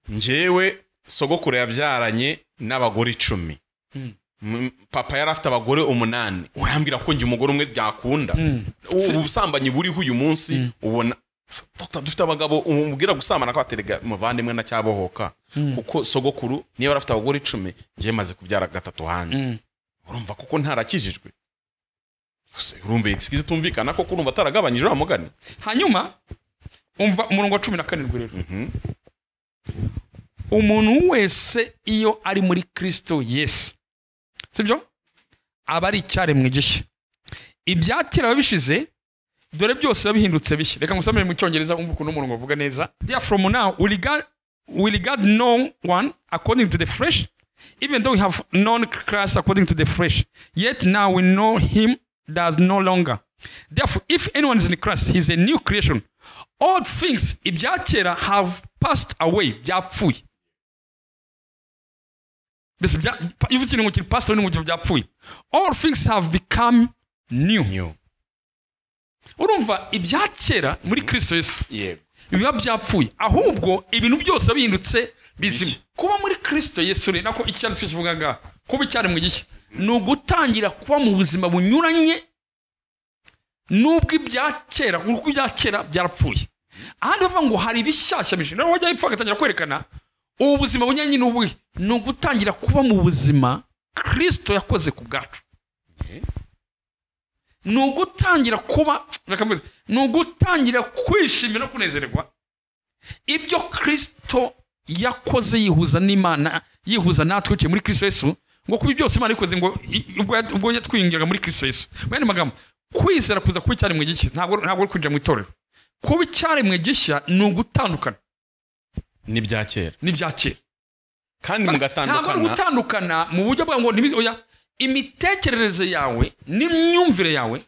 njyewe sogokuru yabyaranye n'abagore 10, papa yari afite abagore 8, urambwira ko njye umugore umwe byakunda? Ubusambanyi buriho uyu munsi ubona dufite abagabo umubwira gusambana ko aterega muvandimwe na cyabohoka, kuko sogokuru niyo yari afite abagore 10 ngiye maze kubyara 3 hanze. Urumva kuko ntarakijijwe? Urumva ikizi tumvikana ko kurumva ataragabanyije amugani. Hanyuma umva umurongo wa 17 rero. Umuntu wese iyo ari muri Kristo Yesu sibyo aba ari icyaremwe gishya, ibyakira babishize dore byose babihindutse bishya. Reka ngusomere mu cyongereza umva ukuntu umurongo uvuga neza. Therefore now we regard no one according to the flesh, even though we have known Christ according to the flesh, yet now we know him does no longer. Therefore if anyone is in Christ, he is a new creation. All things ibyakera have passed away, byapfuye. Bese ivuga ngo kiri pastor n'umugiye byapfuye. All things have become new. Urumva ibyakera muri Kristo Yesu biba byapfuye, ahubwo ibintu byose bihindutse bizima. Kuba muri Kristo Yesu rero nako iki cyane kivuga nga kuba icyane mu gishya no gutangira kuba mu buzima bunyuranye nubwo ibyakera kuko ibyakera byarapfuye. Ahandi bavuga ngo hari bishyashya bije naho wajya ipfa gatangira kwerekana ubu buzima bunyanye n'ubu no gutangira kuba mu buzima Kristo yakoze ku bwacu. No gutangira kuba no gutangira kwishimira no kunezererwa ibyo Kristo yakoze, yihuza n'Imana, yihuza natwe cyo muri Kristo Yesu, ngo kubi byose Imana ikoze ngo ubwo yatwingira muri Kristo Yesu. Bene magambo kwizera kuza kuba cyari mu gishya ntabwo kwinjira mu itorero. Kuba cyari mu gishya no gutandukana n'ibyakera kandi mugatandukana. Ntabwo gutandukana mu buryo bwa ngo oya imitekerereze yawe n'imyumvire yawe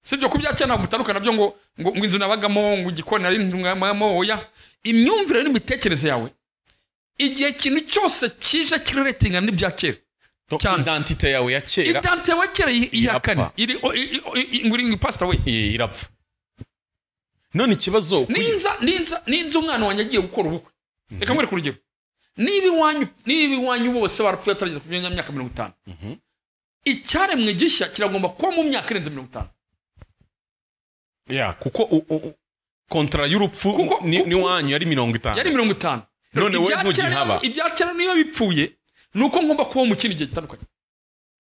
sibyo kubyakira ntabwo gutandukana byo ngo inzu nabagamo ngo igikoni ari ndumwamo oya imyumvire n'imitekerereze yawe igihe kintu cyose kije kiretinga n'ibyakera. Identity yawe ya kera, identity yawe kera ihakana iri pastor we irapfa. None ikibazo ninza umwana wanjye agiye gukora ubukwe, reka mwere kurugero, niba iwanyu bose barapfuye atarageza ku myaka 50, icyaremwe gishya kiragomba kuba mu myaka irenze 50. Kuko kontra y'urupfu ni wanyu yari 50. None wowe ntugihaba. Ibyakera niba bipfuye nuko ngomba kuba mu kindi gihe gitandukanye,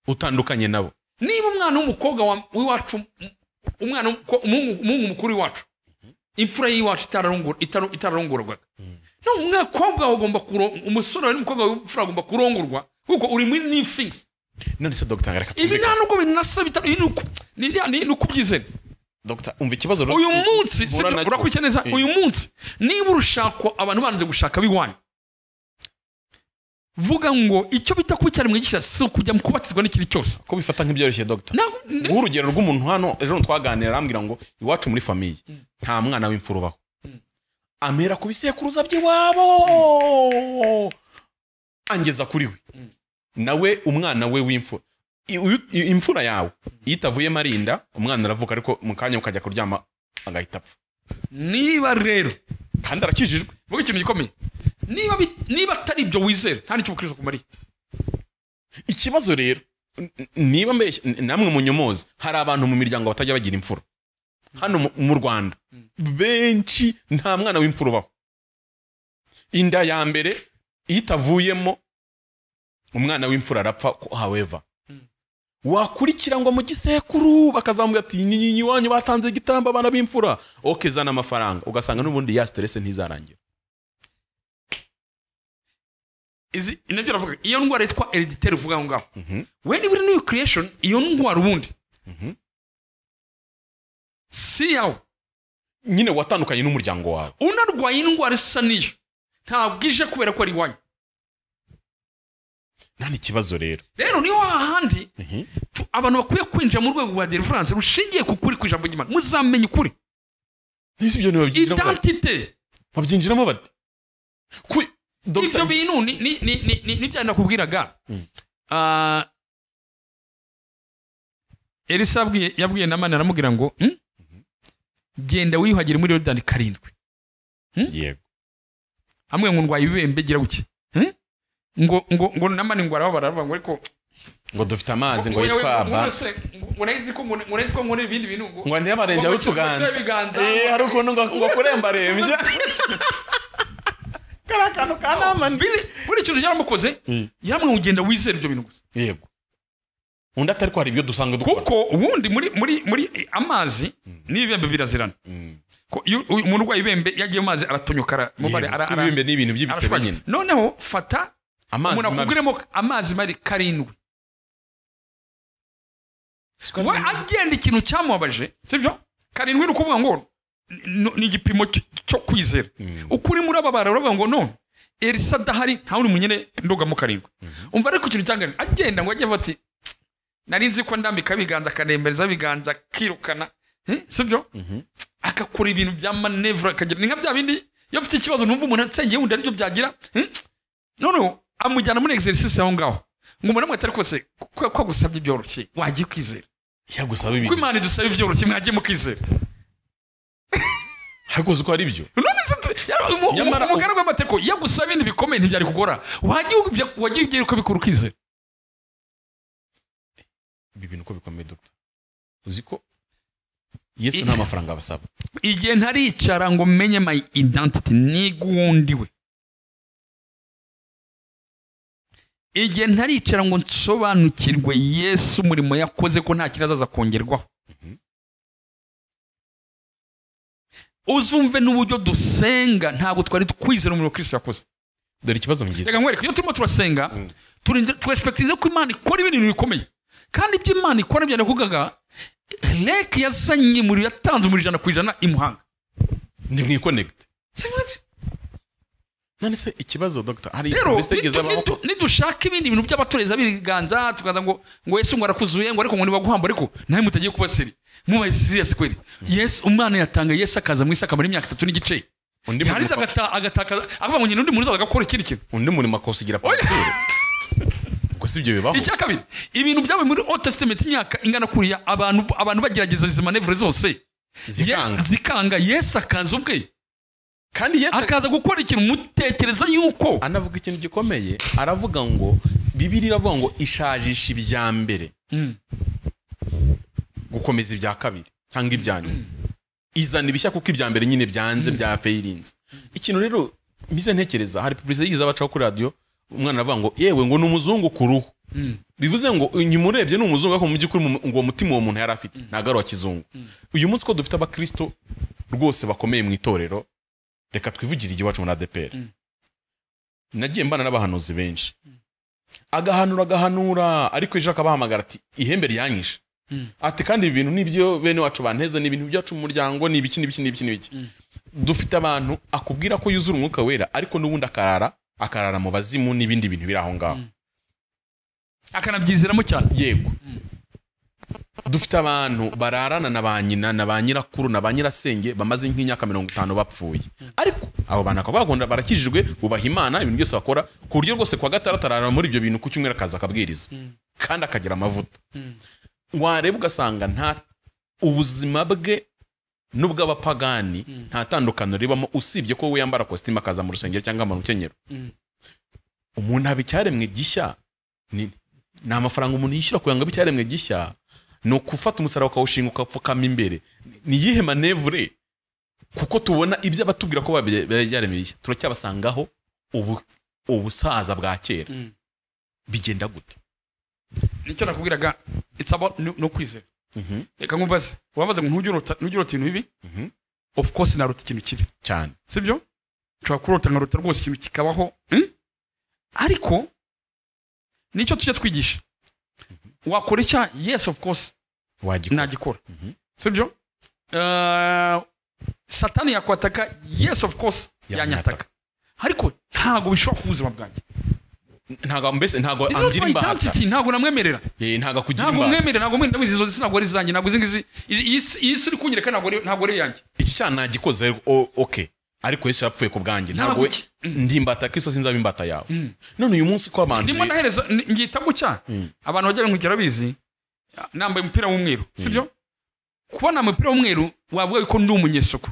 utandukanye nabo. Niba umwana w'umukobwa w'iwacu, umwana umuhungu mukuru w'iwacu, imfura y'iwacu itararongorwaga, no umukobwa agomba umusore n'umukobwa w'imfura agomba kurongorwa kuko uri muri new things. None se Dr. Ngareka ibi nta nuko binasa ni uko byizera. Dr. umva ikibazo uyu munsi urakurikira neza uyu munsi niba urushako abantu banze gushaka biwanya vuga ngo icyo bita kucyari mwigisha si kujya mu kubatizwa n'ikiri cyose ko bifata nk'ibyoroshye Dr. urugero rw'umuntu hano ejo twaganira arambwira ngo iwacu muri famiye nta mwana w'imfura ubaho amera ku bisekuruza by'iwabo angeza kuri we nawe umwana we w'imfura imfura yawe itavuye marinda umwana aravuka ariko mu kanya ukajya kuryama agahita apfa niba rero kandi arakijijwe vuga ikintu gikomeye niba atari ibyo wizera nta nicyo bukristo kumariye ikibazo rero niba namwe munyomoza hari abantu mu miryango batajya bagira imfura hano mu Rwanda benshi nta mwana w'imfura ubaho inda ya mbere itavuyemo umwana w'imfura arapfa however wakurikira ngo mu gisekuru bakazamubwira ati nyinyi wanyu batanze igitamba abana b'imfura okezana amafaranga ugasanga n'ubundi ya stress ntizarangira izi inabyo ravuga iyo ndwara yitwa hereditaire uvuga ngaho when we new creation iyo ndwara ubundi si yawe nyine watandukanye n'umuryango wawe unarwaye indwara isa niyo ntabwo ije kubera ko ari wanyu nani kibazo rero niho hahandi abantu bakwiye kwinjira mu rwego rwa deliverance rushingiye ku kuri kw'ijambo ry'Imana muzamenye ukuri nisi byo nibabyinjiramo identité babyinjiramo bati ibyo bintu ni bya nakubwiraga Elisa yabwiye Namani aramubwira ngo genda wiyuhagire muri Yorodani 7 yego amwe ngo ndwaye ibibembe gira guke ngo Namani ngo arababara ngo ariko ngo dufite amazi ngo yitwa aba ngo nayizi ko ngo ibindi bintu ngo ntiyabarenja w'utuganza hari ukuntu ngo kurembarembye karakano kanamani buri kintu yaramukoze yamwe ugenda wizera ibyo bintu gusa yego undi atari ko hari ibyo dusanga dukora kuko ubundi muri amazi n'ibibembe birazirana ko umuntu urwaye ibembe yagiye amazi aratonyokara mubare ibembe ni ibintu by'ibisebe nyine noneho fata amazi umuntu akugiremo amazi mari 7 wa agenda ikintu cyamubabaje sibyo 7 uri kuvuga ngo ni igipimo cyo kwizera ukuri muri ababara uravuga ngo none Elisa dahari nta uri munyene ndogamo 7 umva ariko ikintu cyangana agenda ngo ajye bati narinzi ko ndambika biganza kanembereza biganza kirukana sibyo akakora ibintu bya manevra akagira ninka bya bindi iyo ufite ikibazo numva umuntu atsengeye wundi aribyo byagira none amujyana muri exercice aho ngaho ngo umuntu atari kose ko gusabye ibyoroshye wagiye kwizera yagusaba ibintu ko Imana idusaba ibyoroshye mwagiye mu kwizera hakoze ko ari byo none umugaragu w'amateko yagusaba ibintu bikomeye ntibyari kugora wagiye ugiye uko bikora ukizera ibi bintu ko bikomeye Dr. uzi ko Yesu nta mafaranga abasaba igihe ntaricara ngo menye my identity niguundiwe igihe ntaricara ngo nsobanukirwe Yesu umurimo yakoze ko nta kirazaza kongerwaho uzumve n'uburyo dusenga ntabwo twari twizera umurimo Kristo yakoze dore ikibazo ngize reka nkwereke iyo turimo turasenga twespectinze ko Imana ikora ibintu bikomeye kandi ibyo Imana ikora byane kugaga Leke yazanye muri yatanze muri 100% imuhanga ndi mwiconnect nani se ikibazo Dr. hari mistake z'abaho nidushaka ibindi bintu by'abatoreza biganza tukaza ngo Yesu ngo arakuzuye ngo ariko ngo nibaguhamba ariko nawe mutagiye kuba seri mubaye serious kweli Yesu umwana yatanga Yesu akaza mu isaka muri myaka 3 n'igice undi muri agataka akavuga ngo nyine undi muri agakora ikindi kintu undi muri makosigira pasture ko sibyo bibaho icya kabiri ibintu byawe muri Old Testament imyaka ingana kuriya abantu bagerageza izi manevre zose zikanga Yesu akaza ubwe kandi Yesu akaza gukora ikintu mutekereza yuko anavuga ikintu gikomeye aravuga ngo Bibiliya iravuga ngo ishajisha ibya mbere gukomeza ibya kabiri cyangwa ibyanyuma izana ibishya kuko ibya mbere nyine byanze bya failinze ikintu rero mize ntekereza hari publicité yigize abacaho kuri radio umwana aravuga ngo yewe ngo numuzungu ku ruhu bivuze ngo nyumurebye n'umuzungu ako mu byukuri ngo mutima uwo muntu yari afite nagaro wa kizungu uyu munsi ko dufite abakristo rwose bakomeye mu itorero reka twivugire igiwacu muri ADPR nagiye mbana n'abahanuzi benshi agahanura ariko ejo akabahamagara ati ihembe ryanyishe ati kandi ibi bintu nibyo bene wacu banteza, ni ibintu byacu mu muryango, ni ibiki n'ibiki n'ibiki n'ibiki. Dufite abantu akubwira ko yuzura umwuka wera ariko n'ubundi akarara mu bazimu n'ibindi bintu biri aho ngaho, akanabyizeramo cyane. Yego. Dufite abantu bararana na ba nyina na ba nyirakuru na ba nyirasenge bamaze nk'imyaka 50 bapfuye, ariko abo bantu akaba bagunda barakijijwe, bubaha Imana, ibintu byose bakora ku buryo rwose kwa gatandatu arara muri ibyo bintu ku cyumweru akaza akabwiriza kandi akagira amavuta. Wareba ugasanga nta ubuzima bwe n'ubw'abapagani nta tandukano ribamo, usibye ko we yambara kositimu akaza mu rusengero cyangwa mu rukenyero. Umuntu abicyaremwe gishya ni amafaranga umuntu yishyura kugira ngo abicyaremwe gishya, no kufata umusaraba ukawushinga ukapfukama imbere. Ni yihe manevure? Kuko tubona ibyo abatubwira ko babyaremeye turacyabasangaho ubusaza bwa kera. Bigenda gute? Nicyo nakubwiraga, it's about no kwizera. Reka nkubaze, wabaze ngo ntujye urota ibintu bibi? Of course narota ikintu kibi cyane, sibyo? Nshobora kurota nkarota rwose ikintu kikabaho, ariko nicyo tujya twigisha. Wakora icya? Yes of course nagikora, sibyo? Satani yakwataka, yes of course yanyataka, ariko ntago bishobora ku buzima bwanjye. Ntago amgira imbata, ntago namwemerera, ntago kugira imbata, ntago mwemerera, ntago mwenda wizizo sinabwo ari zanjye, ntago zingizi iyi suri kunyereka, ntago ari yanjye. Iki cyana nagikoze okay, ariko Yesu yapfuye ku bwanjye, ntago ndi imbata Kristo, sinzaba imbata yawe. None uyu munsi ko abantu ndimo nahereza ngita gucya, abantu bagera nkugera bizi nambaye umupira w'umweru, sibyo? Kubona umupira w'umweru wavuga ko ndi umunyesuku,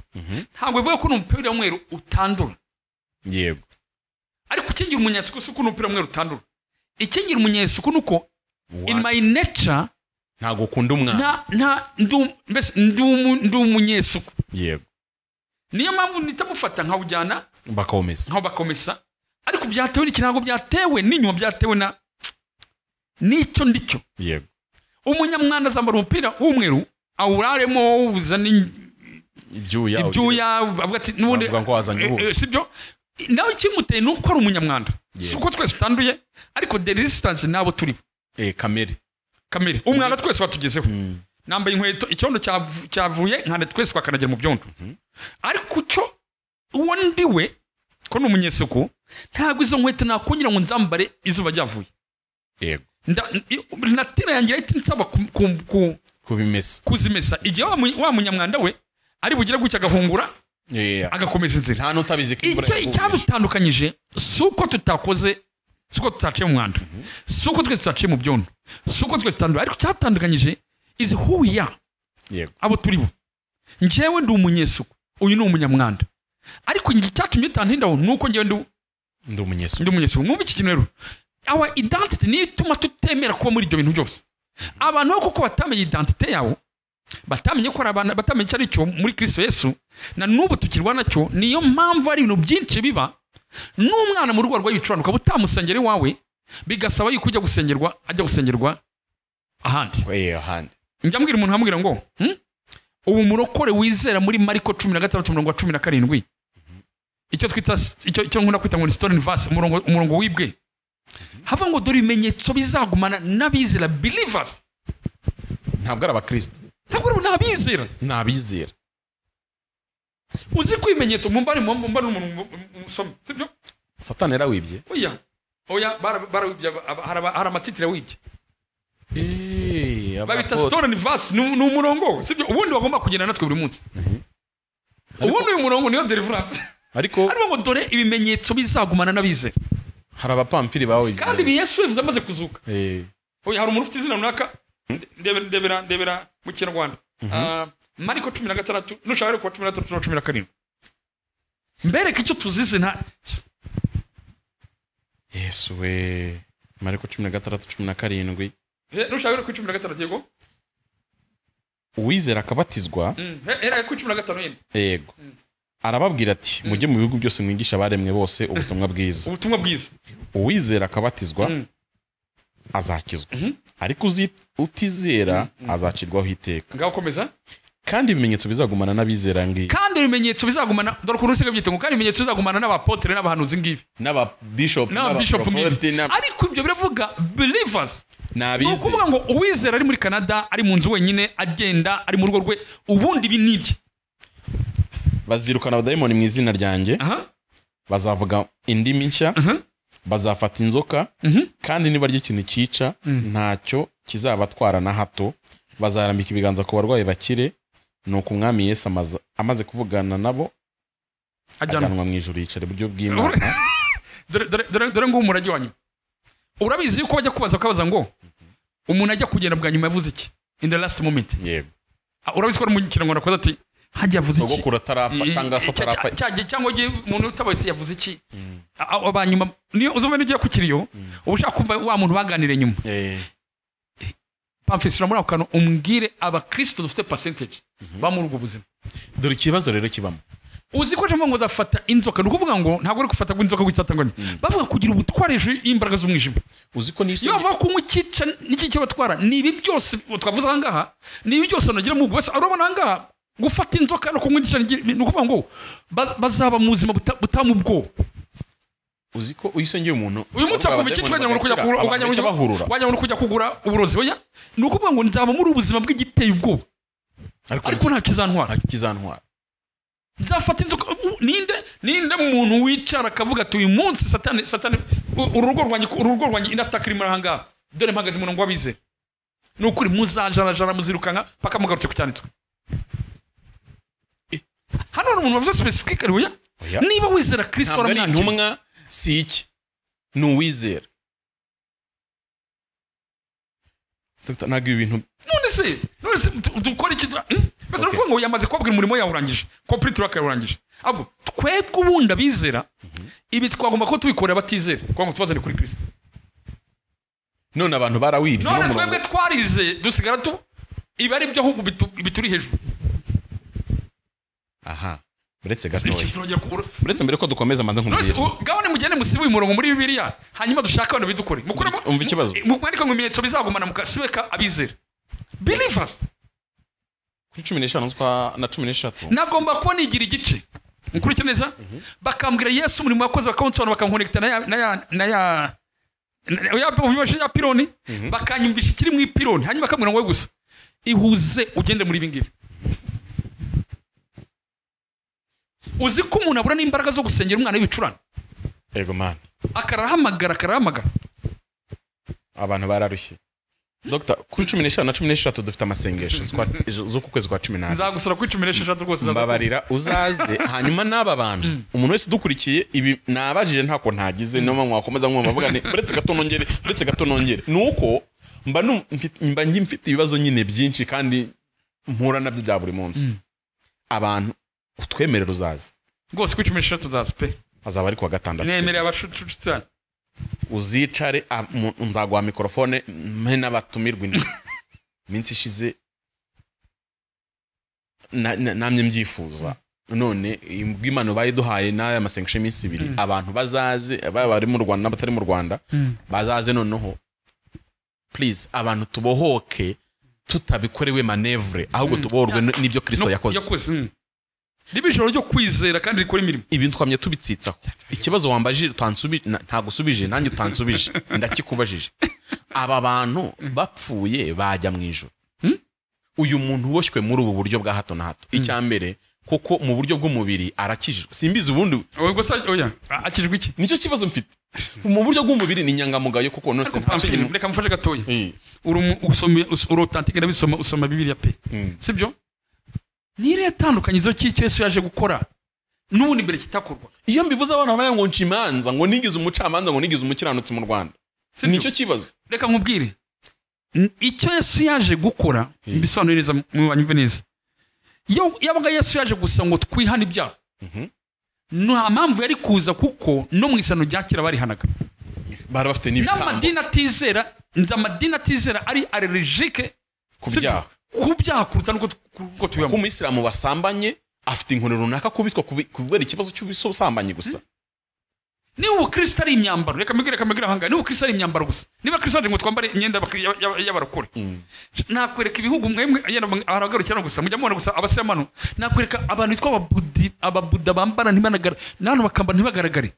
ntabwo bivuga ko umupira w'umweru utandura. Yego. Ariko ikingira umunyesuku suko umupira w'umweru utandura. Ikingira umunyesuku nuko in my nature ntago ukunda umwana, ndi umunyesuku. Yego. Niyo mpamvu nitamufata nkawujyana bakomesa, ariko byatewe n'iki? Ntago byatewe n'inyuma, byatewe na nicyo ndicyo. Yego. Umunyamwanda zambara umupira w'umweru awuraremo uzana ibyuya avuga ati nubundi avuga ko wazanye ubu, sibyo? Nawe kimuteye nuko ari umunyamwanda, suko twese utanduye, ariko the resistance nabo turi kamere umwana twese batugezeho. Nambaye inkweto, icyondo cyavuye nkane twese kwakanagera mu byondo, ariko cyo uwo ndiwe ko n'umunyesuku, ntago izo nkweto nakongera ngo nzambare izuba ryavuye. Yego. Natira yangira iti nsaba kuzimesa igihe wa munyamwanda we ari bugira gucya agahungura, agakomeza inzira. Nta nutabizi ko icyo icyabutandukanyije suko tutakoze, suko tutaciye mu mwanda, suko twese tutaciye mu byondo, suko twese tutandura, ariko cyatandukanyije is who we are. Yego. Abo turibo. Njyewe ndi umunyesuku, uyu ni umunyamwanda, ariko ngi cyatumye tantindaho nuko njyewe ndi umunyesuku. Mwumva iki kintu rero, our identity ni ituma tutemera kuba muri ibyo bintu byose. Abantu bako ko batamenye identity yawo, batamenye ko arabana, batamenye cyari cyo muri Kristo Yesu, na nubu tukirwana cyo. Niyo mpamvu ari ibintu byinshi biba, n'umwana mu rugo rwa yicuranuka butamusengere wawe, bigasaba yuko ajya gusengerwa ahandi. Njya mbwira umuntu hamubwira ngo ubu murokore wizera muri Mariko 16:17 icyo twita icyo nkunda kwita ngo ni story verse, umurongo wibwe, hava ngo dore ibimenyetso bizagumana n'abizera, believers. Ntabwo ari abakristo, ntabwo ari n'abizera. Uzi ko ibimenyetso mumbare umuntu musome, sibyo? Satani yarawibye. Oya barawibye, hari amatitire wibye. Babita story verse, ni umurongo, sibyo? Ubundi wagomba kugenda natwe buri munsi. Ubundi uyu murongo niyo deliverance. Ariko ngo dore ibimenyetso bizagumana n'abizera. Hari abapamfiri bawe kandi Yesu yavuze amaze kuzuka. Oya hari umuntu ufite izina runaka, ndebera mu Kinyarwanda. Mariko 16 nushaka ko 13:17. Mbereke icyo tuzize nta Yesu we. Mariko 16:17. Nushaka ko 16 yego. Uwizera akabatizwa. Era ko 15 yego. Arababwira ati mujye mu bihugu byose mwigisha abaremwe bose ubutumwa bwiza. Uwizera akabatizwa azakizwa, ariko utizera azacirwaho iteka. Ngaho komeza. Kandi ibimenyetso bizagumana n'abizera ngibi. Kandi ibimenyetso bizagumana, dore ko rusiga byite ngo kandi ibimenyetso bizagumana n'abapotre n'abahanuzi ngibi. N'ababishop n'abaprophet. Ariko ibyo biravuga believers. nabize ukuvuga ngo uwizera ari muri Canada ari mu nzu wenyine agenda ari mu rugo rwe ubundi ibi nibye bazirukana abadayimoni mu izina ryanjye bazavuga indimi nshya bazafata inzoka kandi niba ari ikintu cyica ntacyo kizabatwara na hato bazarambika ibiganza ku barwayi bakire nuko umwami Yesu amaze kuvugana nabo ajyanwa mu ijuru yicara iburyo bw'Imana. dore ngo umurage wanyu urabizi yuko bajya kubaza ngo umuntu ajya kugenda bwa nyuma yavuze iki in the last moment. Yego. Urabizi ko ari mu kirango nakoze ati hajya yavuze iki sogokuru atarapfa cyangwa se atarapfa cyangwa umuntu utabaye yavuze iki abanyuma niyo uzumva n'ugiye ku kiriyo ubushaka kumva wa muntu baganire nyuma. Pamfisira muri ako kantu umbwire abakristo dufite percentage ba muri ubwo buzima. Dore ikibazo rero kibamo uzi ko jambo ngo zafata inzoka nukuvuga ngo ntabwo ari gufata inzoka gwitsatanganye bavuga kugira ubutwareje imbaraga z'umwijima. Uzi ko nisi yo kunywa ikica n'iki cyo batwara nibi byose twavuze ahangaha nibi byose nagira mu bwese arabona ahangaha gufata inzoka no kunywa ikica nukuvuga ngo bazaba mu buzima butamubwo. Uzi ko uyisengeye umuntu uyu mutsa ku biki twanya ngo kujya kugura uburozi oya nukuvuga ngo nzaba muri ubuzima bw'igiteye ubwo ariko nta kizantwara nzafata inzoka ninde muntu wicara akavuga ati uyu munsi satani urugo rwanjye inataka rimwe ahanga dore mpagaze umuntu ngo abize nukuri muzajarajara muzirukanka paka mugarutse ku cyanditswe hano umuntu wavuze specific oya niba wizera Kristo aramwanjye ntumwa si iki nuwizera ntabwo ibintu none se dukora iki bese no ngo yamaze kwabwira umurimo yawurangije complete track yawurangije abo twebwe ubunda bizera ibi twagomba ko tubikorera batizera kwanga tubazane kuri Kristo none abantu barawibye none twebwe twarize dusigara tu ibi ari byo ahubwo bituri hejuru. Aha buretse mbere ko dukomeza manza nkumbira gabone mugende musibe uyu murongo muri Bibiliya hanyuma dushaka abantu bidukore mukuremo umva ikibazo mwandika ngo ibimenyetso bizagumana mukasibeka abizera believers 15 na 13 nagomba kuba nigira igice mukurikira neza bakambwira Yesu umurimo wakoze bakonsobanura bakankonekta ya pironi bakanyumvisha ikiri mu ipironi hanyuma bakambwira ngo gusa ihuze ugende muri ibi ngibi. Uzi ko umuntu abura n'imbaraga zo gusengera umwana w'ibicurane. Ego man. Akarahamagara. Abantu bararushye. Dr. Kuri 15 na 13 dufite amasengesho zo ku kwezi kwa 18. Nzagusura kuri 16 rwose mbabarira uzaze hanyuma n'aba bantu umuntu wese dukurikiye ibi nabajije ntako ntagize no mwakomeza mwavuga ni buretse gato nongere nuko mba mfite ibibazo nyine byinshi kandi mpura nabyo bya buri munsi. Abantu utwemerera uzaze rwose kuri 16 tuzaze pe azaba ari kwa gatandatu nemerera abashutsana uzicare nzagwa mikrofone mpe n'abatumirwa iminsi ishize namye mbyifuza none imbwimano bayiduhaye n'aya masengesho iminsi ibiri abantu bazaze bari mu Rwanda n'abatari mu Rwanda bazaze noneho please abantu tubohoke tutabikorewe manevre ahubwo tuborwe n'ibyo Kristo yakoze. Nibijoro ryo kwizera kandi rikora imirimo. Ibintu twamye tubitsitsaho. Ikibazo wambajije utansubije ntagusubije nanjye utansubije ndakikubajije. Aba bantu bapfuye bajya mu ijuru. Uyu muntu uboshywe muri ubu buryo bwa hato na hato. Icyambere koko mu buryo bw'umubiri arakijijwe. Simbizi ubundi. Oya akijijwe iki? Nicyo kibazo mfite. Mu buryo bw'umubiri ni nyangamugayo kuko nose ntacyo. Reka mfashe gatoya. Usome authentique ndabisoma usoma Bibiliya pe. Sibyo? Nire yatandukanyizo cy'icyo Yesu yaje gukora n'ubundi mbere kitakorwa. Iyo mbivuze abantu bamwe ngo ncimanza ngo nigize umucamanza ngo nigize umukiranutsi mu Rwanda. Nicyo kibazo. Reka nkubwire. Icyo Yesu yaje gukora bisobanura neza mu banyumve neza. Iyo yabaga Yesu yaje gusa ngo twihana ibyaha. Nta mpamvu yari kuza kuko no mu isano ryakira bari hanaga. Bari bafite n'ibitambo. N'amadini atizera ari allergique ku byaha. Kubyaha kuruta nuko tuyamo. Ku Muislamu basambanye afite inkoni runaka kubitwa kubera ikibazo cy'ubusambanye gusa. Ni ubukristo ari imyambaro reka mbwira hanga ni ubukristo ari imyambaro gusa. Niba Kristo ari ngo twambare imyenda y'abarokore. Nakwereka ibihugu mwemwe aragarukira gusa mujya mubona gusa abasemano nakwereka abantu bitwa ababuda bambara ntibanagara nano bakamba ntibagaragare.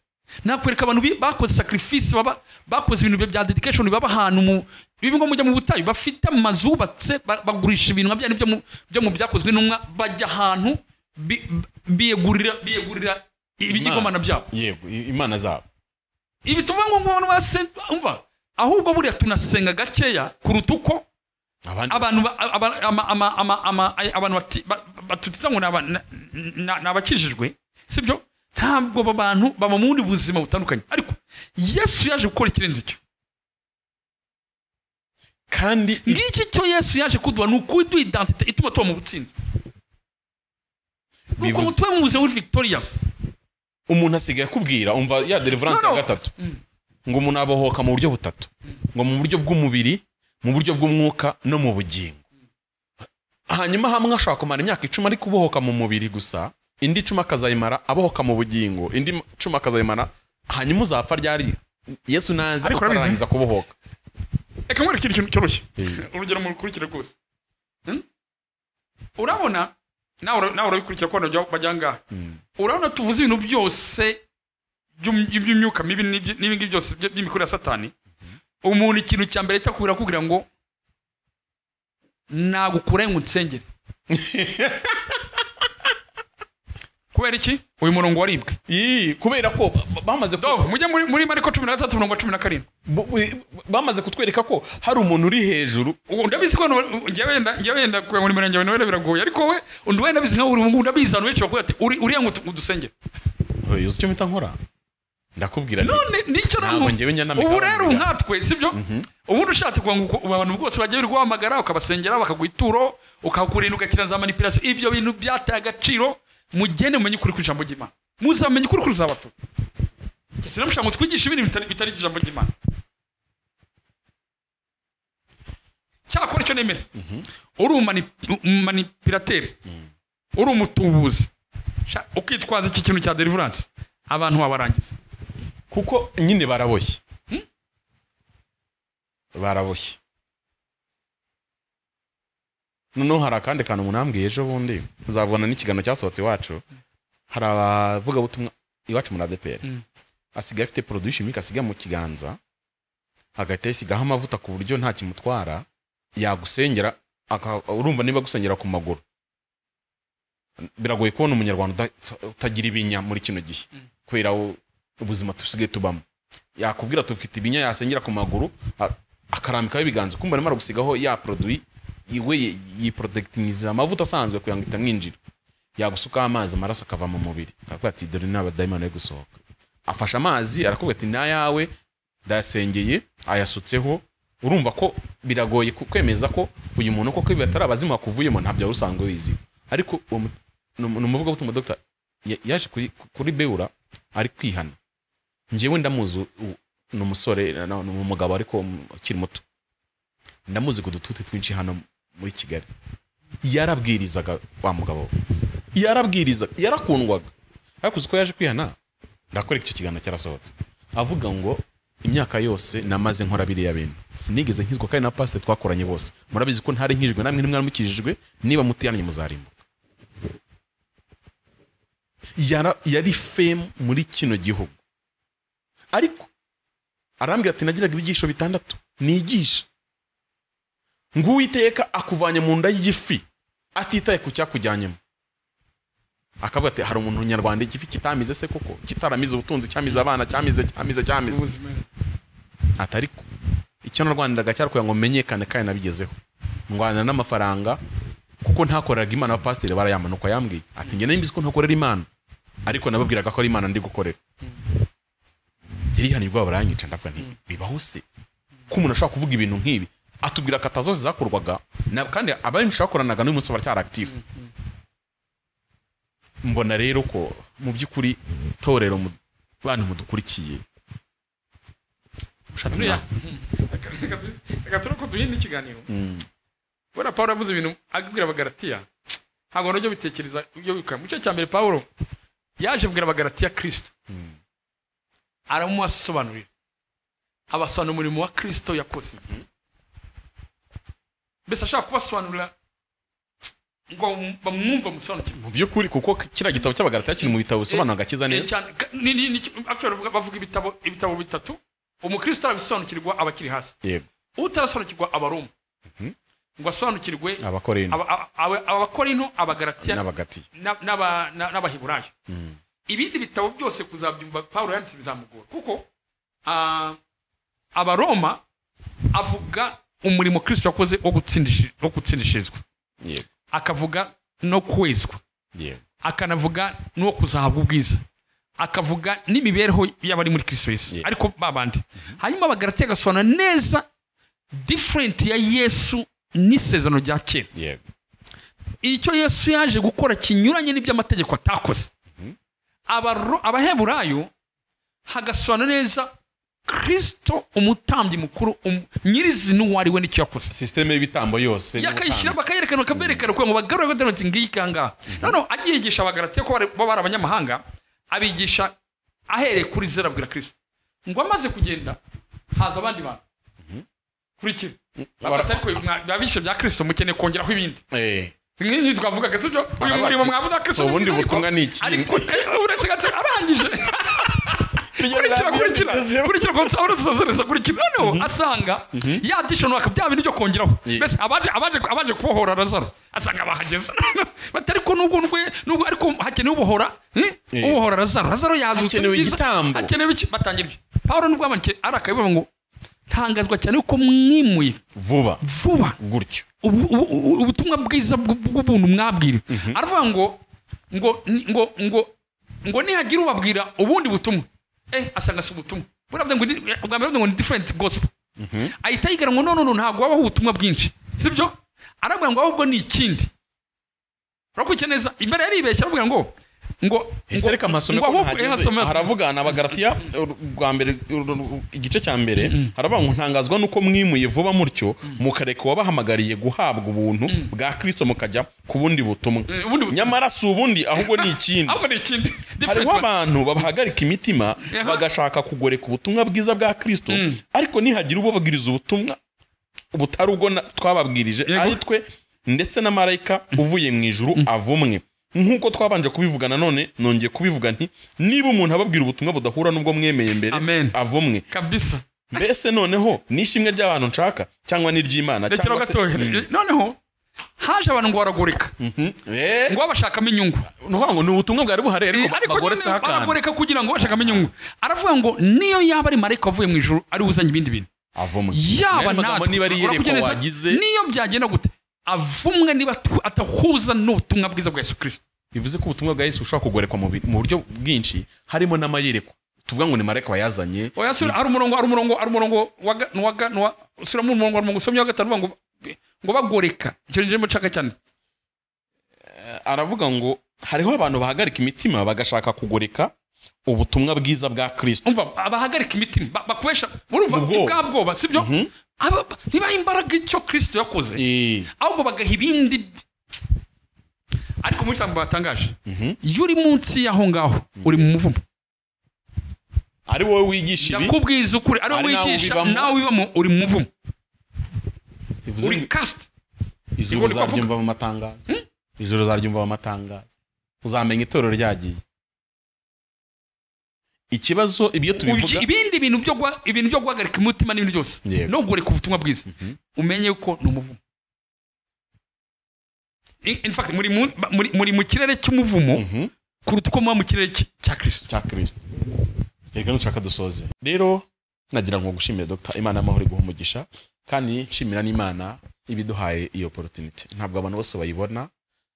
Nakwereka abantu bakoze sacrifice bakoze ibintu bya dedication baba ahantu bibi ngo mujya mu butayu bafite amazu yubatse bagurisha ibintu bya byo mu byakozwe n'umwa bajya ahantu biyegurira ibigirwamana byabo. Yego, imana zabo. Ibi tuvuga ngo umuntu umva ahubwo buriya tunasenga gakeya kuruta uko abantu batutita ngo nabakijijwe, sibyo? Ntabwo abantu baba mu bundi buzima butandukanye, ariko Yesu yaje gukora ikirenze icyo. Kandi ngiki cyo Yesu yaje kuduha ni ukuduha identite ituma tuba mu butsinzi. Nuko mutwe mu buzima buri victorious. Umuntu asigaye kubwira umva ya deliverance ya gatatu. Ngo umuntu abohoka mu buryo butatu. Ngo mu buryo bw'umubiri, mu buryo bw'umwuka no mu bugingo. Hanyuma hamwe ashaka kumara imyaka 10 ari kubohoka mu mubiri gusa, indi 10 akazayimara abohoka mu bugingo, indi 10 akazayimara, hanyuma uzapfa ryari Yesu naza kurangiza kubohoka. Eka mwere ikintu cyoroshye. Urugero mu kurikira rwose. Urabona nawe urabikurikira ko bajyanga. Urabona tuvuze ibintu byose by'imyuka mibi n'ibingi byose by'imikoro ya Satani. Umuntu ikintu cya mbere itakubira kugira ngo nagukure mu nsengero. Kubera iki? Uyu murongo waribwe. Kubera ko bamaze mujye muri Mariko 13:17. Bamaze kutwereka ko hari umuntu uri hejuru. Ndabizi ko ngiye wenda kuya muri mirenge wenda biragoye, ariko we undi wenda bizi nka uri umuntu ndabizi hano wenshi bakuye ati uri yangu udusengera. Uzi icyo mita nkora? Ndakubwira none nicyo ntabwo ubu rero nkatwe sibyo ubundi ushatse kuva ngo abantu bwose bagiye guhamagara ukabasengera bakaguituro ukakurinda ugakira za manipulation. Ibyo bintu byataye agaciro. Mugene mumenye kuri ijambo ry'Imana, muzamenye kuri zabato. Cyese namushaka twigisha ibintu bitari ijambo ry'Imana. Cyakora cyo nemere. Uri manipulateur. Uri umutubuzi. Ukitwaza iki kintu cya deliverance. Abantu babarangiza. Kuko nyine baraboshye. Baraboshye. Noneho hari akandi kantu munambwiye ejo bundi uzabona n'ikiganiro cyasohotse iwacu. Hari abavuga butumwa iwacu muri ADPR. Asigaye afite produit chimique asigaye mu kiganza, hagahita yisigaho amavuta ku buryo nta kimutwara, yagusengera urumva niba gusengera ku maguru. Biragoye kubona umunyarwanda utagira ibinya muri kino gihe kubera ubuzima tusigaye tubamo. Yakubwira tufite ibinya yasengera ku maguru akarambikaho ibiganza, kumva arimo gusigaho ya produit iwe yiprotectiniza amavuta asanzwe kuyanga itamwinjira. Yagusuka amazi amaraso akava mu mubiri, akakubwira ati dore n'aba diamond yo gusohoka. Afasha amazi arakubwira ati na yawe ndasengeye ayasutseho. Urumva ko biragoye kwemeza ko uyu muntu koko bibatara abazima kuvuyemo ntabyo usanga wizi. Ariko numuvuga gutuma Dr. yaje kuri Beura ari kwihana. Njewe ndamuzi n'umusore n'umugabo ariko kiri muto. Ndamuzi kudutute twinshi hano muri Kigali. Yarabwirizaga wa mugabo. Yarabwiriza, yarakundwaga. Ariko uko yaje kwihana ndakora icyo kiganiro cyarasohotse. Avuga ngo imyaka yose namaze nkora biriya bintu. Sinigeze nkizwa kandi na pastor twakoranye bose. Murabizi ko ntari nkijwe namwe nimwaramukijijwe niba mutiyanye muzarimbuka. Yari fame muri kino gihugu. Ariko arambwira ati nagiraga ibigisho bitandatu nigisha. Nguwiteka akuvanye mu nda y'igifi atitaye ku cyakujyanyemo. Akavuga ati hari umuntu nyarwanda igifi kitamize se koko, kitaramize ubutunzi, cyamize abana, cyamize. Atariko icyo narwandaga cyari kugira ngo menyekane kandi nabigezeho. Ngwana n'amafaranga kuko ntakoreraga Imana. Pastor barayamanuka yambwiye ati nge nimbizi ko ntakorera Imana, ariko nababwiraga ko ari Imana ndi gukorera. Yari hanibwa baranyica ndavuga nti bibaho se ko umuntu ashaka kuvuga ibintu nk'ibi, atubwira katazoze zakorwaga kandi abari mushakoranaga n'uyu munsi baracyari active. Mbona rero ko mu by'ukuri torero mu bantu mudukurikiye ushatse Reka duhinde ikiganiro. Bora Paulo avuze ibintu abwira abagalatiya ntabwo nabyo bitekereza ibyo bikora. Mu cyo cyambere Paulo yaje kubwira abagalatiya Kristo. Aramusobanurira. Abasobanurira umurimo wa Kristo yakoze. Mbese ashaka kubasobanurira ngo bamwumva musobanukirwe mu by'ukuri, kuko kira gitabo cy'abagalatiya kiri mu bitabo bisobanura agakiza neza. Actually bavuga ibitabo bitatu. Umukristo arabisobanukirwa abakiri hasi. Yego. utarasobanukirwa abaroma ngo asobanukirwe abakorinto abakorinto abagalatiya n'abagatiya n'abaheburayo ibindi bitabo byose kuzabyumva Paulo yanditse bizamugora kuko abaroma avuga umurimo Kristo yakoze wo gutsindishirizwa akavuga no kwezwa akanavuga no kuzahabwa ubwiza akavuga n'imibereho y'abari muri Kristo Yesu ariko babandi hanyuma abagalatiya gasobanura neza different ya Yesu n'isezerano rya kera icyo Yesu yaje gukora kinyuranye n'iby'amategeko atakoze abaheburayo hagasobanura neza Kristo umutambyi mukuru nyirizina uwari we n'icyo yakoze systeme y'ibitambo yose yakayishyira bakayerekana bakaberekana ko bagarura badanoti ngikanga none agiyigisha abagalatiya ko bari abanyamahanga abigisha ahereye kuri zera abwira Kristo ngo amaze kugenda haza abandi bantu kurikira abatari ko babishe bya Kristo mukeneye kongeraho ibindi nk'ibyo twavugaga sibyo uyu murimo mwavuga Kristo ubundi butumwa ni iki ariko uretse gato arangije kurikira ko nsabona tuzazereza kurikira noneho asanga yadishano akabya bintu byo kongeraho mbese abaje kubohora Lazaro asanga bahageze batari ko nubwo ariko hakenewe ubohora Lazaro yazutse hakenewe iki batangira ibyo Paulo nubwo amanike arakabivuga ngo ntangazwa cyane uko mwimuye vuba gutyo ubutumwa bwiza bw'ubuntu mwabwira aravuga ngo nihagira ubabwira ubundi butumwa asanga si ubutumwa buravuga ngo ni different gospel ahita yigira ngo no ntabwo wabaho ubutumwa bwinshi sibyo aravuga ngo ahubwo ni ikindi urakuke neza imbere yaribeshya aravuga ngo reka amasome ko haravugana abagalatiya rwa mbere igice cya mbere haravuga ngo ntangazwa nuko mwimuye vuba mutyo mukareka wabahamagariye guhabwa ubuntu bwa Kristo mukajya ku bundi butumwa nyamara si ubundi ahubwo ni ikindi hariho abantu babahagarika imitima bagashaka kugoreka ubutumwa bwiza bwa Kristo ariko nihagira ubabwiriza ubutumwa butari ubwo twababwirije ari twe ndetse na marayika uvuye mu ijuru avumwe nkuko twabanje kubivuga none nongeye kubivuga nti niba umuntu ababwira ubutumwa budahura nubwo mwemeye mbere avumwe kabisa mbese noneho nishimwe ry'abantu nshaka cyangwa n'iry'Imana cyangwa se noneho haje abantu ngo baragoreka ngo babashakamo inyungu nuvuga ni ubutumwa bwari buhari ariko bagoretse hakana baragoreka kugira ngo bashakamo inyungu aravuga ngo niyo yaba ari marayika wavuye mu ijuru ari uzanye ibindi bintu avumwe yaba niba ari yereko wagize niyo byagenda gute avumwe niba atahuza n'ubutumwa bwiza bwa Yesu Kristo bivuze ko ubutumwa bwa Yesu ushobora kugorekwa mu buryo bwinshi harimo n'amayereko tuvuga ngo ni marayika wayazanye ari umurongo usura mu murongo usomye wa gatanu ngo bagoreka icyo njye mucaka cyane aravuga ngo hariho abantu bahagarika imitima bagashaka kugoreka ubutumwa bwiza bwa Kristo umva abahagarika imitima bakwesha urumva ubwabwoba sibyo niba imbaraga icyo Kristo yakoze ahubwo bagaha ibindi ariko mu cyambo batangaje iyo uri munsi yaho ngaho uri mu muvumo ari wowe wigisha ibi yakubwiza ukuri ari wowe wigisha nawe wibamo uri mu muvumo uri cast ijuru zaryumva mu matangazo ijuru zaryumva mu matangazo uzamenya itorero ryagiye ikibazo ibyo tubivuga ibintu byo guhagarika umutima n'ibintu byose no gureka ubutumwa bwiza umenye ko ni umuvumo in fact muri mu kirere cy'umuvumo kuruta uko muba mu kirere cya Kristo reka nushaka dusoze rero nagira ngo gushimire Dr. Imana y'amahoro iguha umugisha kandi nshimira n'Imana ibiduhaye iyo opportunity ntabwo abantu bose bayibona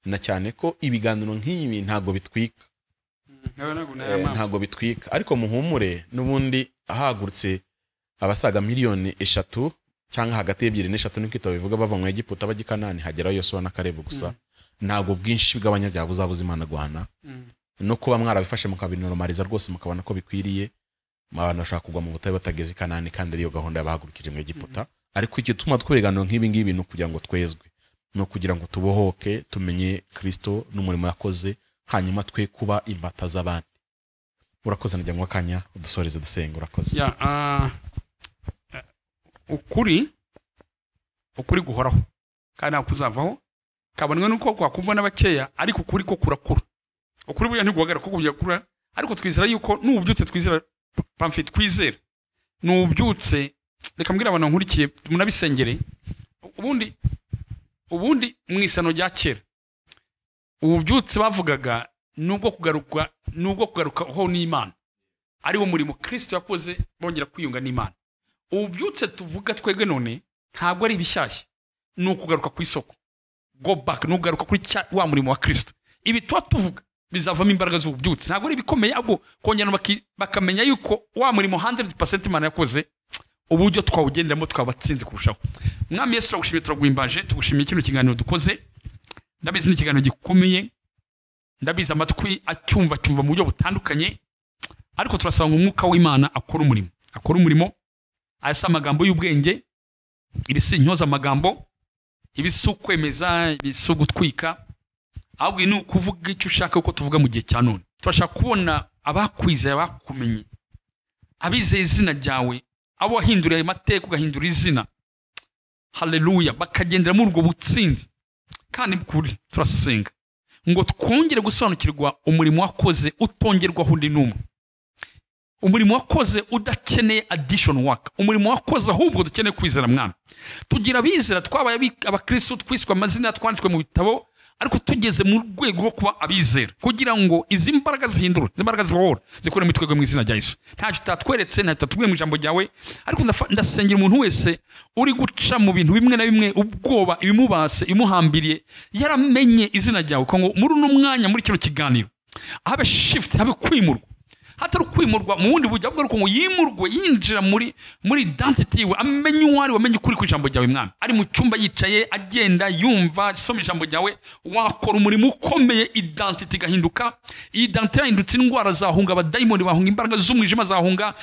na cyane ko ibiganiro nk'ibi ntago bitwika ntago bitwika ariko muhumure n'ubundi ahagurutse abasaga miliyoni 3 cyangwa hagati y'ebyiri n'eshatu niko itabivuga bava mu Egiputa bajya Kanani hagerayo Yosuwa na Kalebu gusa ntago bwinshi bw'abanyabyaha buzabuza Imana guhana no kuba mwarabifashe mukabinormaliza rwose mukabona ko bikwiriye abantu bashaka kugwa mu butayu batageze Kanani kandi ariyo gahunda y'abahagurukije mu Egiputa ariko icyo tuma twiganiro nk'ibi ngibi no kugira ngo twezwe no kugira ngo tubohoke tumenye Kristo n'umurimo yakoze hanyuma twe kuba imbata z'abandi urakoze najya ngo akanya udusoreze dusenga urakoze ukuri guhoraho kandi nakuzavaho kabonwe nuko kwakumva n'abakeya ariko ukuri ko kurakura ukuri buya ntiguhagara ko kujya ariko twizera yuko nubyutse twizera pamfit twizera nubyutse reka mbwira abantu nkurikiye munabisengere. Ubundi mu isano rya kera ububyutse bavugaga nubwo kugaruka ho n'Imana ari wo murimo Kristo yakoze bongera kwiyunga n'Imana. Ububyutse tuvuga twebwe none ntabwo ari bishyashya, ni ukugaruka ku isoko, go back, no kugaruka kuri wa murimo wa Kristo. Ibi tuvuga bizavamo imbaraga z'ububyutse, ntabwo ari bikomeye, ahubwo kongera bakamenya yuko wa murimo 100% Imana yakoze uburyo twawugenderamo twabatsinze kurushaho. Mwami Yesu turagushimiye, turaguhimbaje, tugushimiye kino kiganiro dukoze. Ndabizi ni ikiganiro gikomeye, ndabizi amatwi acyumva mu buryo butandukanye, ariko turasaba ngo umwuka w'Imana akora umurimo, asa amagambo y'ubwenge, ibisinyoza amagambo, ibisukwemeza, ibisugutwika, ahubwo ni ukuvuga icyo ushaka uko tuvuga mu gihe cya none. Turashaka kubona abakwizeye, abakumenye, abizeye izina ryawe, abo wahinduriye amateka ugahindura izina, haleluya, bakagendera muri ubwo butsinzi. Kandi kuri turasenga ngo twongere gusobanukirwa umurimo wakoze utongerwaho undi n'umwe, umurimo wakoze udakeneye addition work, umurimo wakoze ahubwo dukeneye kwizera Mwami. Tugira bizera, twabaye abakristo, twiswe amazina, twanditswe mu bitabo, ariko tugeze mu rwego rwo kuba abizera, kugira ngo izi mbaraga zihindura, izi mbaraga zibohora zikore mitwego mu izina rya Yesu. Ntacyo utatweretse, ntacyo utatubwiye mu ijambo ryawe, ariko ndasengera umuntu wese uri guca mu bintu bimwe na bimwe, ubwoba, ibimubase, imuhambiriye, yaramenye izina ryawe, ko ngo muri uno mwanya, muri kino kiganiro habe shift, habe kwimurwa, hatari kwimurwa mu wundi buryo, ahubwo ngo yimurwe, yinjira muri identity we, amenye uwari, wamenye ukuri ku ijambo ryawe Mwami. Ari mu cyumba yicaye, agenda yumva, asoma ijambo ryawe, wakora umurimo ukomeye, identity gahinduka, identity yahindutse, indwara zahunga, abadayimoni bahunga, imbaraga z'umwijima zahunga,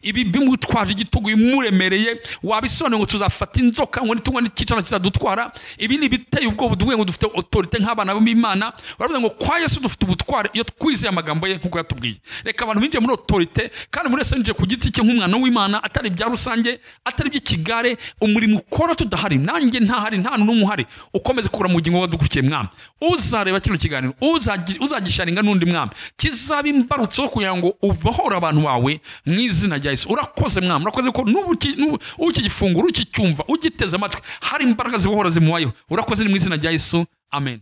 ibi bimutwaje igitugu bimuremereye, wabisone ngo tuzafata inzoka, ngo nitungwa n'ikicana kizadutwara. Ibi ni biteye ubwoba, duvuye ngo dufite autorité nk'abana b'Imana. Baravuga ngo kwa Yesu dufite ubutware iyo twizeye amagambo ye nk'uko yatubwiye. Reka abantu binjiye muri autorité, kandi muri wese yinjiye ku giti cye nk'umwana w'Imana, atari ibya rusange, atari iby'ikigare. Umurimo ukora tudahari, nanjye ntahari, nta n'umwe uhari, ukomeze kugura mu bugingo wadukurikiye Mwami. Uzareba kino kiganiro, uzagisharinga n'undi Mwami, kizaba imbarutso kugira ngo ubahora abantu bawe mu izina rya Yesu. Urakoze Mwami, urakoze ko n'ubu ukigifungura, ukicyumva, ugiteze amatwi, hari imbaraga zibohora zimuwayeho. Urakoze ni mu izina rya Yesu, amen.